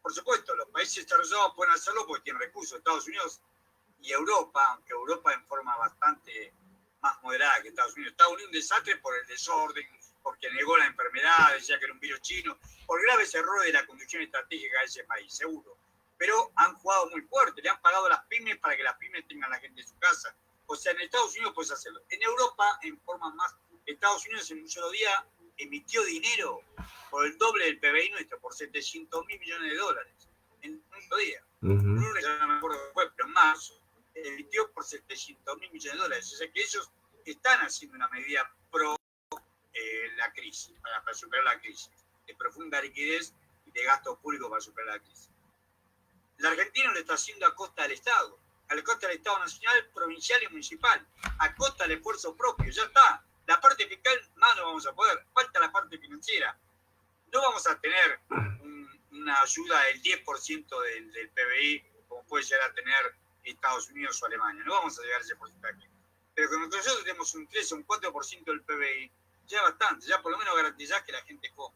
Por supuesto, los países desarrollados pueden hacerlo porque tienen recursos. Estados Unidos y Europa, aunque Europa en forma bastante más moderada que Estados Unidos. Estados Unidos un desastre por el desorden, porque negó la enfermedad, decía que era un virus chino, por graves errores de la conducción estratégica de ese país, seguro. Pero han jugado muy fuerte, le han pagado a las pymes para que las pymes tengan a la gente en su casa. O sea, en Estados Unidos puedes hacerlo. En Europa, en forma más... Estados Unidos en un solo día emitió dinero por el doble del PBI nuestro, por $700.000 millones en un solo día. No me acuerdo qué fue, pero en marzo emitió por $700.000 millones. O sea que ellos están haciendo una medida pro la crisis, para superar la crisis, de profunda liquidez y de gasto público para superar la crisis. La Argentina lo está haciendo a costa del Estado, a costa del Estado nacional, provincial y municipal, a costa del esfuerzo propio, ya está. La parte fiscal más no vamos a poder, falta la parte financiera. No vamos a tener una ayuda del 10% del PBI, como puede llegar a tener Estados Unidos o Alemania. No vamos a llegar a ese porcentaje. Pero con nosotros tenemos un 3 o un 4% del PBI, ya es bastante, ya por lo menos garantizás que la gente coma.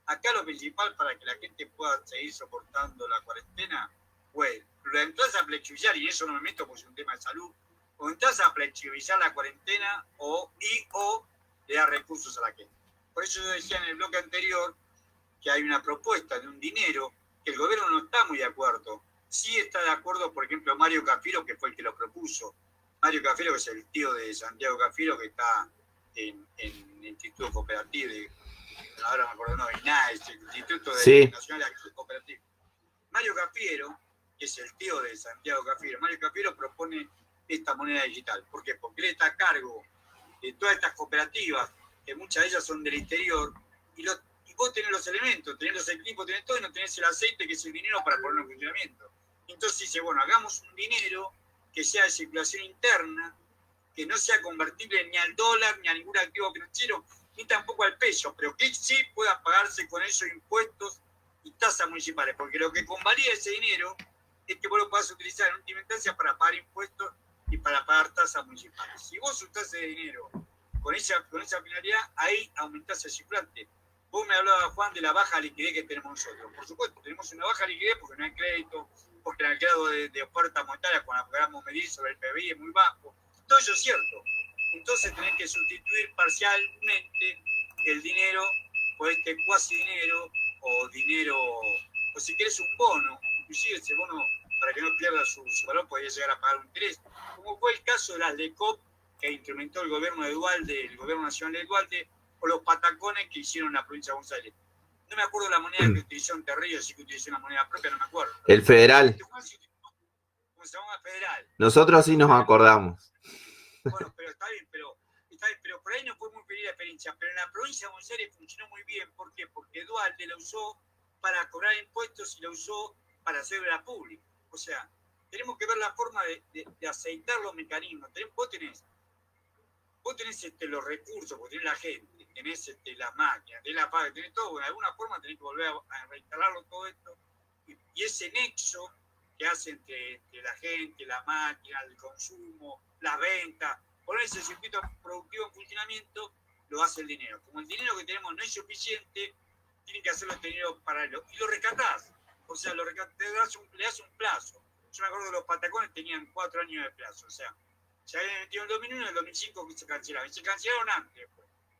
Acá lo principal para que la gente pueda seguir soportando la cuarentena, pues, lo entras a flexibilizar, y eso no me meto porque es un tema de salud, o entras a flexibilizar la cuarentena o le da recursos a la gente. Por eso yo decía en el bloque anterior que hay una propuesta de un dinero que el gobierno no está muy de acuerdo. Sí está de acuerdo, por ejemplo, Mario Cafiero, que fue el que lo propuso. Mario Cafiero, que es el tío de Santiago Cafiero, que está en el Instituto Cooperativo, ahora me acuerdo, no, INAE, el Instituto Nacional de Acción Cooperativa. Mario Cafiero, que es el tío de Santiago Cafiero, Mario Cafiero propone esta moneda digital. ¿Por qué? Porque él está a cargo de todas estas cooperativas, que muchas de ellas son del interior, y vos tenés los elementos, tenés los equipos, tenés todo, y no tenés el aceite, que es el dinero para ponerlo en funcionamiento. Entonces dice, bueno, hagamos un dinero que sea de circulación interna, que no sea convertible ni al dólar, ni a ningún activo financiero, ni tampoco al peso, pero que sí pueda pagarse con esos impuestos y tasas municipales, porque lo que convalida ese dinero es que vos lo podás utilizar en última instancia para pagar impuestos y para pagar tasas municipales. Si vos usás ese dinero con esa finalidad, ahí aumentás el circulante. Vos me hablabas, Juan, de la baja liquidez que tenemos nosotros. Por supuesto, tenemos una baja liquidez porque no hay crédito, porque el grado de oferta monetaria con la que queramos medir sobre el PBI es muy bajo. Todo eso es cierto. Entonces tenés que sustituir parcialmente el dinero por este cuasi dinero o dinero, o si querés un bono, inclusive ese bono para que no pierda su valor podría llegar a pagar un interés, como fue el caso de las LECOP que implementó el gobierno de Dualde, el gobierno nacional de Dualde, o los patacones que hicieron en la provincia de Buenos Aires. No me acuerdo la moneda que utilizó en Terrillo, sí que utilizó una moneda propia, no me acuerdo. El federal. ¿Cómo se llama el federal? Nosotros sí nos acordamos. Bueno, pero está bien, pero por ahí no fue muy feliz la experiencia. Pero en la provincia de Buenos Aires funcionó muy bien. ¿Por qué? Porque Dualde la usó para cobrar impuestos y la usó para hacer obra pública. O sea, tenemos que ver la forma de aceitar los mecanismos. Vos tenés los recursos, vos tenés la gente, tenés las máquinas, tenés la paga, tenés todo. De alguna forma tenés que volver a reinstalarlo todo esto. Y ese nexo que hace entre la gente, la máquina, el consumo, las ventas, poner ese circuito productivo en funcionamiento, lo hace el dinero. Como el dinero que tenemos no es suficiente, tienen que hacerlo este dinero paralelo. Y lo rescatás. O sea, le das un plazo. Yo me acuerdo que los patacones tenían 4 años de plazo. O sea, se habían metido en el 2001 y en el 2005 que se cancelaban. Y se cancelaron antes,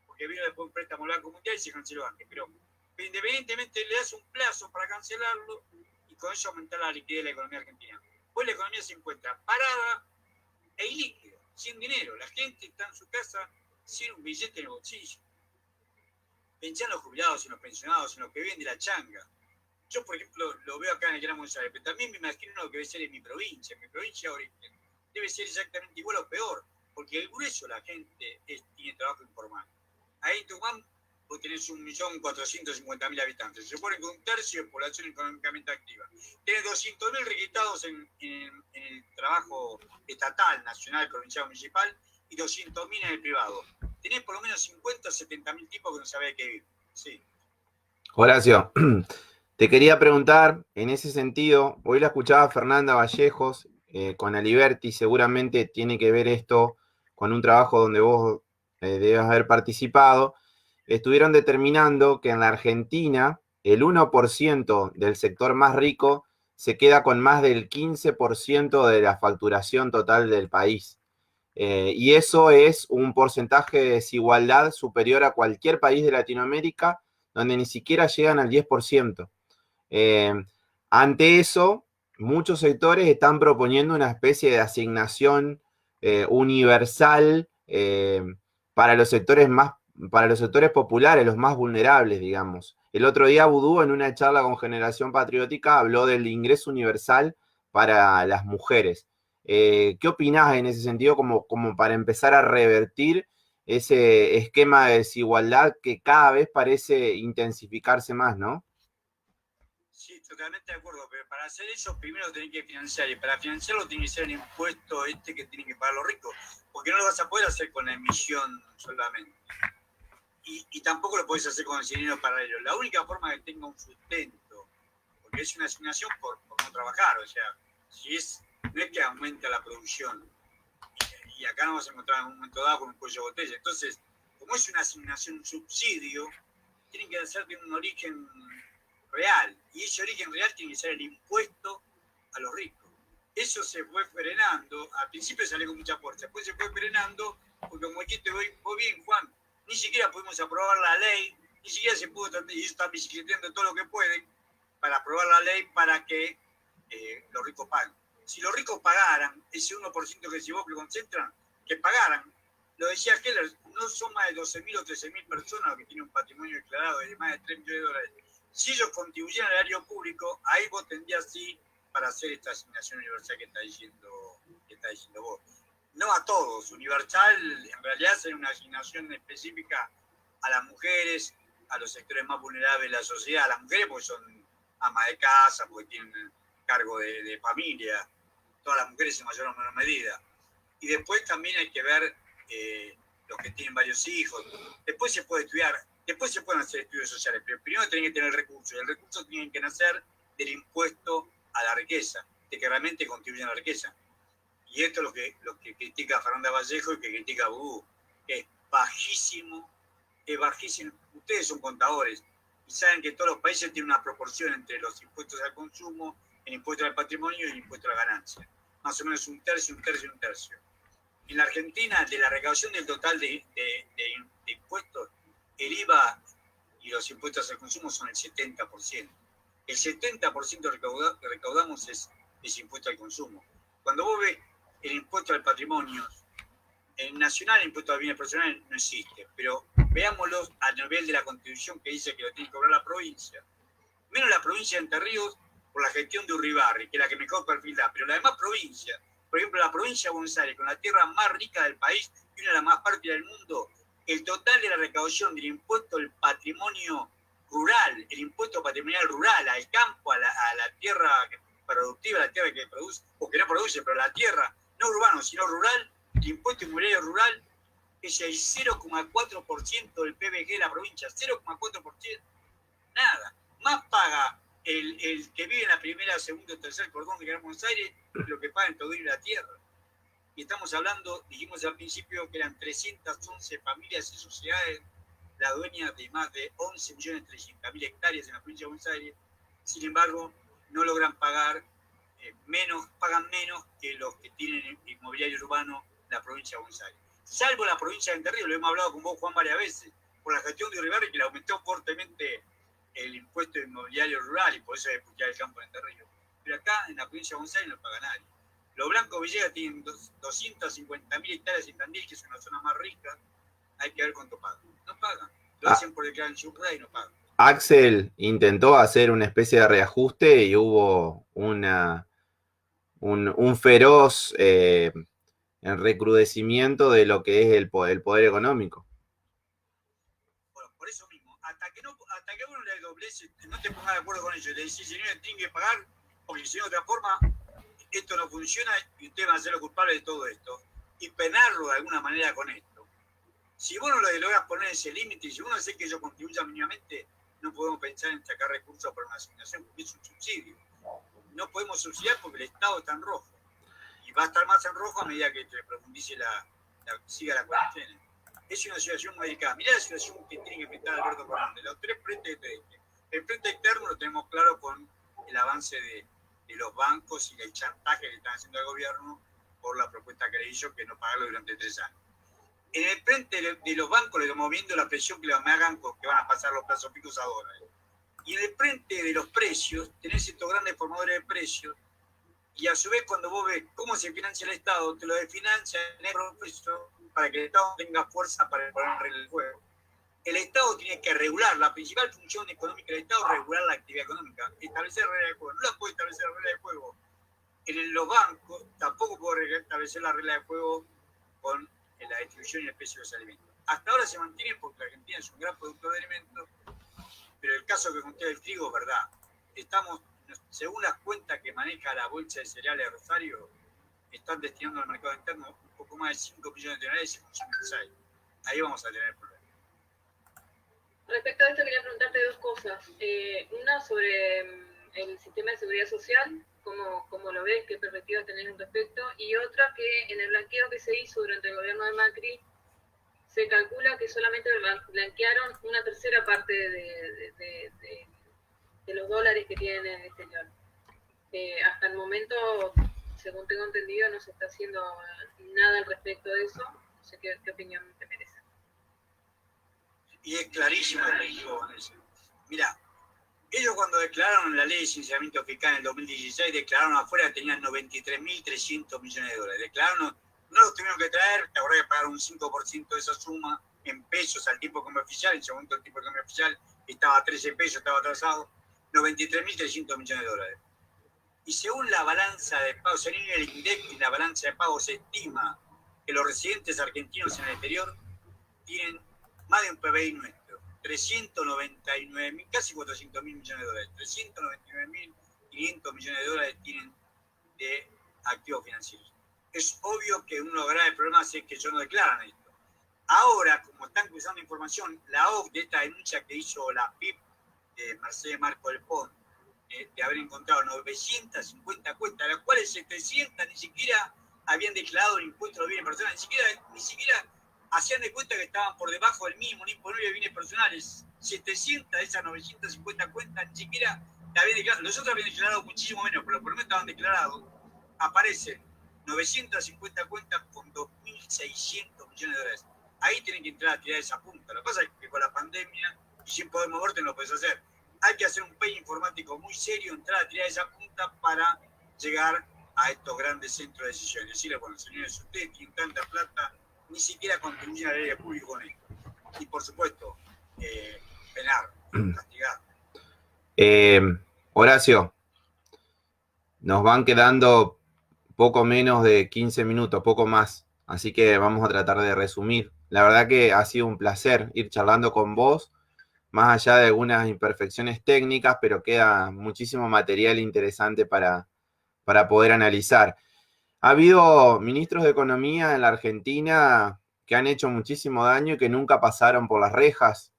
porque vino después un préstamo al Banco Mundial y se canceló antes. Pero independientemente le das un plazo para cancelarlo y con eso aumentar la liquidez de la economía argentina. Hoy la economía se encuentra parada e ilíquida, sin dinero. La gente está en su casa sin un billete en el bolsillo. Pensá en los jubilados, en los pensionados, en los que viven de la changa. Yo, por ejemplo, lo veo acá en el Gran Buenos Aires, pero también me imagino lo que debe ser en mi provincia. En mi provincia de origen debe ser exactamente igual o peor, porque el grueso la gente tiene trabajo informal. Ahí en Tucumán vos tenés 1.450.000 habitantes. Se supone que un tercio de población económicamente activa. Tenés 200.000 registrados en el trabajo estatal, nacional, provincial, municipal, y 200.000 en el privado. Tenés por lo menos 50 o 70.000 tipos que no sabés qué vivir. Sí. Horacio, te quería preguntar, en ese sentido, hoy la escuchaba Fernanda Vallejos con Aliberti, seguramente tiene que ver esto con un trabajo donde vos debes haber participado. Estuvieron determinando que en la Argentina el 1% del sector más rico se queda con más del 15% de la facturación total del país. Y eso es un porcentaje de desigualdad superior a cualquier país de Latinoamérica, donde ni siquiera llegan al 10%. Ante eso, muchos sectores están proponiendo una especie de asignación universal para los sectores populares, los más vulnerables, digamos. El otro día Vudú, en una charla con Generación Patriótica, habló del ingreso universal para las mujeres. ¿Qué opinás en ese sentido como para empezar a revertir ese esquema de desigualdad que cada vez parece intensificarse más, ¿no? Sí, totalmente de acuerdo, pero para hacer eso primero tenés que financiar, y para financiarlo tiene que ser el impuesto que tienen que pagar los ricos, porque no lo vas a poder hacer con la emisión solamente. Y tampoco lo podés hacer con el dinero paralelo. La única forma que tenga un sustento, porque es una asignación por no trabajar, o sea, no es que aumenta la producción, y acá nos vamos a encontrar en un momento dado con un cuello de botella. Entonces, como es una asignación, un subsidio, tienen que ser de un origen real, y ese origen real tiene que ser el impuesto a los ricos. Eso se fue frenando, al principio salió con mucha fuerza, después se fue frenando, porque como dijiste vos bien, Juan, ni siquiera pudimos aprobar la ley, ni siquiera se pudo, y ellos están bicicleteando todo lo que pueden para aprobar la ley para que los ricos paguen. Si los ricos pagaran ese 1% que si vos le concentran, que pagaran, lo decía Keller, no son más de 12.000 o 13.000 personas los que tienen un patrimonio declarado de más de 3 millones de dólares. Si ellos contribuyeran al erario público, ahí vos tendrías sí para hacer esta asignación universal que está diciendo vos. No a todos, universal en realidad es una asignación específica a las mujeres, a los sectores más vulnerables de la sociedad, a las mujeres porque son amas de casa, porque tienen cargo de familia, todas las mujeres en mayor o menor medida. Y después también hay que ver los que tienen varios hijos. Después se puede estudiar, después se pueden hacer estudios sociales, pero primero tienen que tener recursos, y el recurso tiene que nacer del impuesto a la riqueza, de que realmente contribuyen a la riqueza. Y esto es lo que critica Fernanda Vallejo y que critica Bubú, que es bajísimo, es bajísimo. Ustedes son contadores y saben que todos los países tienen una proporción entre los impuestos al consumo, el impuesto al patrimonio y el impuesto a la ganancia. Más o menos un tercio, un tercio, un tercio. En la Argentina, de la recaudación del total de impuestos, el IVA y los impuestos al consumo son el 70%. El 70% que recaudamos es impuesto al consumo. Cuando vos ves el impuesto al patrimonio, en nacional el impuesto a bienes personales no existe, pero veámoslo a nivel de la Constitución que dice que lo tiene que cobrar la provincia. Menos la provincia de Entre Ríos por la gestión de Urribarri, que es la que mejor perfil da, pero las demás provincias, por ejemplo la provincia de Buenos Aires, con la tierra más rica del país y una de las más fértiles del mundo, el total de la recaudación del impuesto al patrimonio rural, el impuesto patrimonial rural, al campo, a la tierra productiva, la tierra que produce, o que no produce, pero la tierra, no urbano, sino rural, el impuesto inmobiliario rural es el 0,4% del PBG de la provincia, 0,4%, nada. Más paga el que vive en la primera, segunda o tercer cordón de Gran Buenos Aires lo que paga en todo la tierra. Y estamos hablando, dijimos al principio, que eran 311 familias y sociedades las dueñas de más de 11.300.000 hectáreas en la provincia de Buenos Aires. Sin embargo, no logran pagar pagan menos que los que tienen inmobiliario urbano en la provincia de Buenos Aires. Salvo la provincia de Entre Ríos, lo hemos hablado con vos, Juan, varias veces, por la gestión de Urribarri, que le aumentó fuertemente el impuesto inmobiliario rural, y por eso hay que el campo de Entre Ríos. Pero acá, en la provincia de Buenos Aires, no paga nadie. Los Blancos Villegas tienen 250.000 hectáreas en Tandil, que es una zona más rica. Hay que ver cuánto pagan. No pagan. Lo hacen por el Gran Chupra y no pagan. Axel intentó hacer una especie de reajuste y hubo un feroz recrudecimiento de lo que es el poder económico. Bueno, por eso mismo, hasta que uno le doblece, no te pongas de acuerdo con ellos, le decís, señores, tienen que pagar, porque si no, de otra forma, esto no funciona y ustedes van a ser los culpables de todo esto, y penarlo de alguna manera con esto. Si vos no le logras poner ese límite, y si uno hace que ellos contribuyan mínimamente, no podemos pensar en sacar recursos para una asignación, porque es un subsidio. No podemos subsidiar porque el Estado está en rojo. Y va a estar más en rojo a medida que se profundice siga la cuarentena. Es una situación muy delicada. Mirá la situación que tiene que enfrentar Alberto Fernández. Los tres frentes de este. El frente externo lo tenemos claro con el avance de los bancos y el chantaje que están haciendo al gobierno por la propuesta que le hizo que no pagarlo durante 3 años. En el frente de los bancos le estamos viendo la presión que me hagan que van a pasar los plazos fijos a dólares. Y en el frente de los precios, tenés estos grandes formadores de precios, y a su vez cuando vos ves cómo se financia el Estado, te lo desfinancia en el proceso para que el Estado tenga fuerza para poner reglas del juego. El Estado tiene que regular, la principal función económica del Estado es regular la actividad económica, establecer reglas de juego. No la puede establecer la regla de juego en los bancos, tampoco puede establecer la regla de juego con la distribución y el precio de los alimentos. hasta ahora se mantiene porque Argentina es un gran productor de alimentos, pero el caso que conté del trigo es verdad. Estamos, según las cuentas que maneja la Bolsa de Cereales de Rosario, están destinando al mercado interno un poco más de 5 millones de toneladas y se consumen 6. Ahí vamos a tener problemas. Respecto a esto quería preguntarte dos cosas. Una sobre el sistema de seguridad social, cómo lo ves, qué perspectivas tenés al respecto, y otra que en el blanqueo que se hizo durante el gobierno de Macri se calcula que solamente blanquearon una tercera parte de los dólares que tienen en el exterior. Hasta el momento, según tengo entendido, no se está haciendo nada al respecto de eso. No sé qué opinión te merece. Y es clarísimo lo que dijo Vanessa. Mirá, ellos cuando declararon la ley de licenciamiento fiscal en el 2016, declararon afuera que tenían 93.300 millones de dólares. Declararon, no los tuvieron que traer, te acordás que pagaron un 5% de esa suma en pesos al tipo de cambio oficial. En ese momento el tipo de cambio oficial estaba a 13 pesos, estaba atrasado. 93.300 millones de dólares. Y según la balanza de pago, según el INDEC y la balanza de pago, se estima que los residentes argentinos en el exterior tienen más de un PBI nuestro, 399.000, casi 400.000 millones de dólares, 399.500 millones de dólares tienen de activos financieros. Es obvio que uno de los graves problemas es que ellos no declaran esto. Ahora, como están cruzando información, la OCDE, esta denuncia que hizo la PIP de Mercedes Marco del Pont, de haber encontrado 950 cuentas, de las cuales 700 ni siquiera habían declarado el impuesto a los bienes personales, ni siquiera hacían de cuenta que estaban por debajo del mínimo imponible de bienes personales. 700 de esas 950 cuentas ni siquiera la habían declarado. Los otros habían declarado muchísimo menos, pero por lo menos estaban declarados. Aparecen 950 cuentas con 2.600 millones de dólares. Ahí tienen que entrar a tirar esa punta. Lo que pasa es que con la pandemia y sin poder moverte no lo puedes hacer. Hay que hacer un peine informático muy serio, entrar a tirar esa punta para llegar a estos grandes centros de decisión. Decirle, bueno, señores, ustedes tienen tanta plata, ni siquiera contribuyen a la ley de público con esto. Y por supuesto, penar, castigar. Horacio, nos van quedando poco menos de 15 minutos, poco más. Así que vamos a tratar de resumir. La verdad que ha sido un placer ir charlando con vos, más allá de algunas imperfecciones técnicas, pero queda muchísimo material interesante para poder analizar. Ha habido ministros de Economía en la Argentina que han hecho muchísimo daño y que nunca pasaron por las rejas.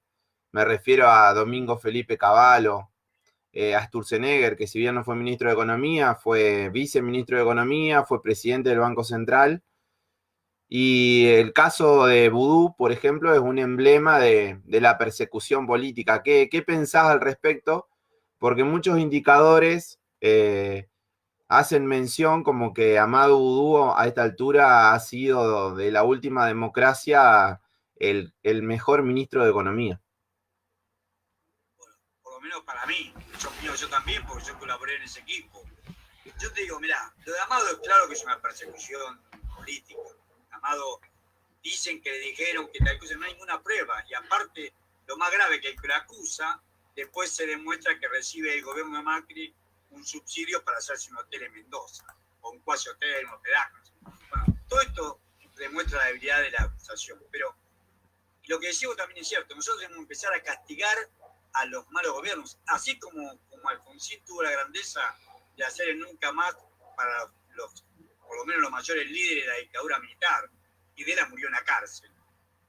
Me refiero a Domingo Felipe Cavallo, a Sturzenegger, que si bien no fue ministro de Economía, fue viceministro de Economía, fue presidente del Banco Central. Y el caso de Vudú, por ejemplo, es un emblema de la persecución política. ¿Qué pensás al respecto? Porque muchos indicadores hacen mención como que Amadou Vudú a esta altura ha sido de la última democracia el mejor ministro de Economía. Bueno, por lo menos para mí, yo también, porque yo colaboré en ese equipo. Yo te digo, mirá, lo de Amado es claro que es una persecución política. Amado, dicen que le dijeron que tal cosa, no hay ninguna prueba. Y aparte, lo más grave que el que lo acusa, después se demuestra que recibe el gobierno de Macri un subsidio para hacerse un hotel en Mendoza, o un cuasi hotel en hospedajes. Bueno, todo esto demuestra la debilidad de la acusación. Pero lo que decimos también es cierto, nosotros tenemos que empezar a castigar a los malos gobiernos, así como Alfonsín tuvo la grandeza de hacer el nunca más para por lo menos los mayores líderes de la dictadura militar, y Videla murió en la cárcel.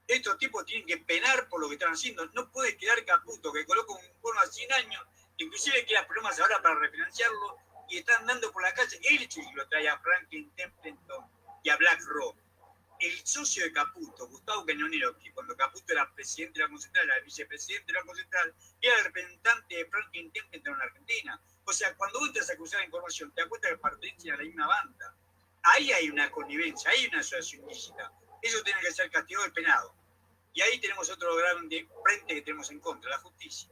Estos tipos tienen que penar por lo que están haciendo. No puede quedar Caputo, que coloca un bono a 100 años, inclusive queda problemas ahora para refinanciarlo, y están dando por la calle. Él es el que lo trae a Franklin Templeton y a BlackRock. El socio de Caputo, Gustavo Cañonero, que cuando Caputo era presidente del Banco Central, era el vicepresidente del Banco Central, era el representante de Franklin Templeton en Argentina. O sea, cuando vos entras a cruzar la información, te das cuenta que pertenecen a la misma banda. Ahí hay una connivencia, hay una asociación ilícita. Eso tiene que ser castigado y penado. Y ahí tenemos otro gran frente que tenemos en contra, la justicia.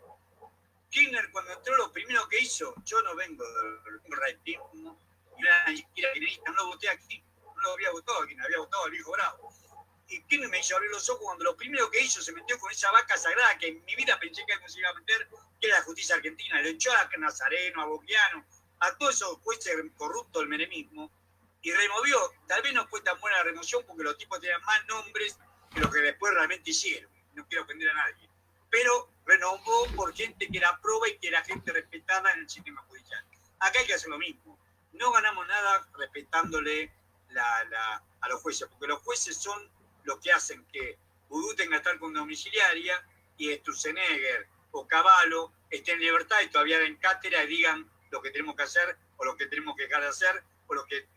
Kirchner, cuando entró, lo primero que hizo, yo no vengo del raitismo, ni siquiera kirchnerista, no lo voté aquí, no lo había votado aquí, no había votado al viejo Bravo. Y Kirchner me hizo abrir los ojos cuando lo primero que hizo se metió con esa vaca sagrada que en mi vida pensé que no se iba a meter, que era la justicia argentina. Le echó a Nazareno, a Boquiano, a todos esos jueces corruptos del menemismo, y removió. Tal vez no fue tan buena la remoción porque los tipos tenían más nombres que lo que después realmente hicieron. No quiero ofender a nadie. Pero renovó por gente que era proba y que era gente respetada en el sistema judicial. Acá hay que hacer lo mismo. No ganamos nada respetándole a los jueces, porque los jueces son los que hacen que Vudú tenga que estar con domiciliaria y Sturzenegger o Cavallo estén en libertad y todavía den cátedra y digan lo que tenemos que hacer o lo que tenemos que dejar de hacer o lo que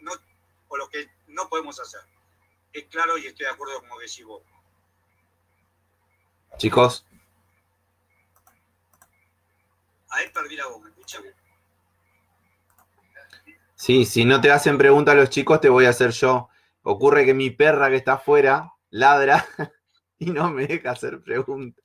no podemos hacer. Es claro y estoy de acuerdo con lo que decís vos. Chicos. Ahí perdí la voz, ¿me escuchan? Sí, si no te hacen preguntas los chicos, te voy a hacer yo. Ocurre que mi perra que está afuera ladra y no me deja hacer preguntas.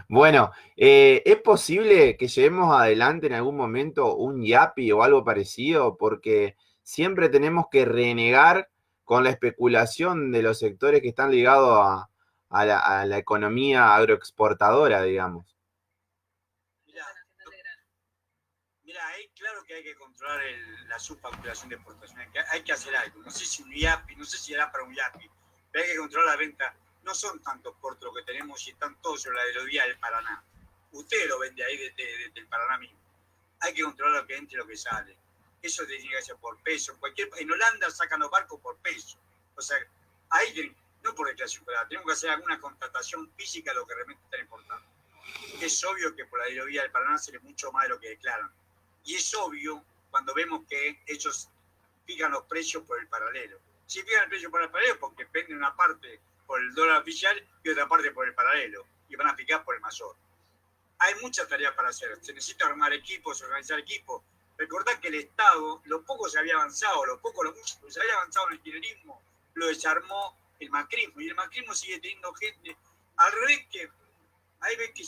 Bueno, ¿es posible que llevemos adelante en algún momento un YAPI o algo parecido? Porque siempre tenemos que renegar con la especulación de los sectores que están ligados a la economía agroexportadora, digamos. Mira, ahí claro que hay que controlar la subfacturación de exportaciones, que hay que hacer algo. No sé si un YAPI, no sé si era para un YAPI, pero hay que controlar la venta. No son tantos puertos los que tenemos y están todos sobre la hidrovía del Paraná. Usted lo vende ahí desde el Paraná mismo. Hay que controlar lo que entra y lo que sale. Eso tiene que hacer por peso. En Holanda sacan los barcos por peso. O sea, ahí no por declaración, pero tenemos que hacer alguna contratación física de lo que realmente están importando. Es obvio que por la hidrovía del Paraná sale mucho más de lo que declaran. Y es obvio cuando vemos que ellos fijan los precios por el paralelo. Si fijan el precio por el paralelo, porque venden una parte por el dólar oficial y otra parte por el paralelo. Y van a fijar por el mayor. Hay muchas tareas para hacer. Se necesita armar equipos, organizar equipos. Recordad que el Estado, lo poco se había avanzado, lo mucho se había avanzado en el kirchnerismo, lo desarmó el macrismo. Y el macrismo sigue teniendo gente. Al revés que, hay veces que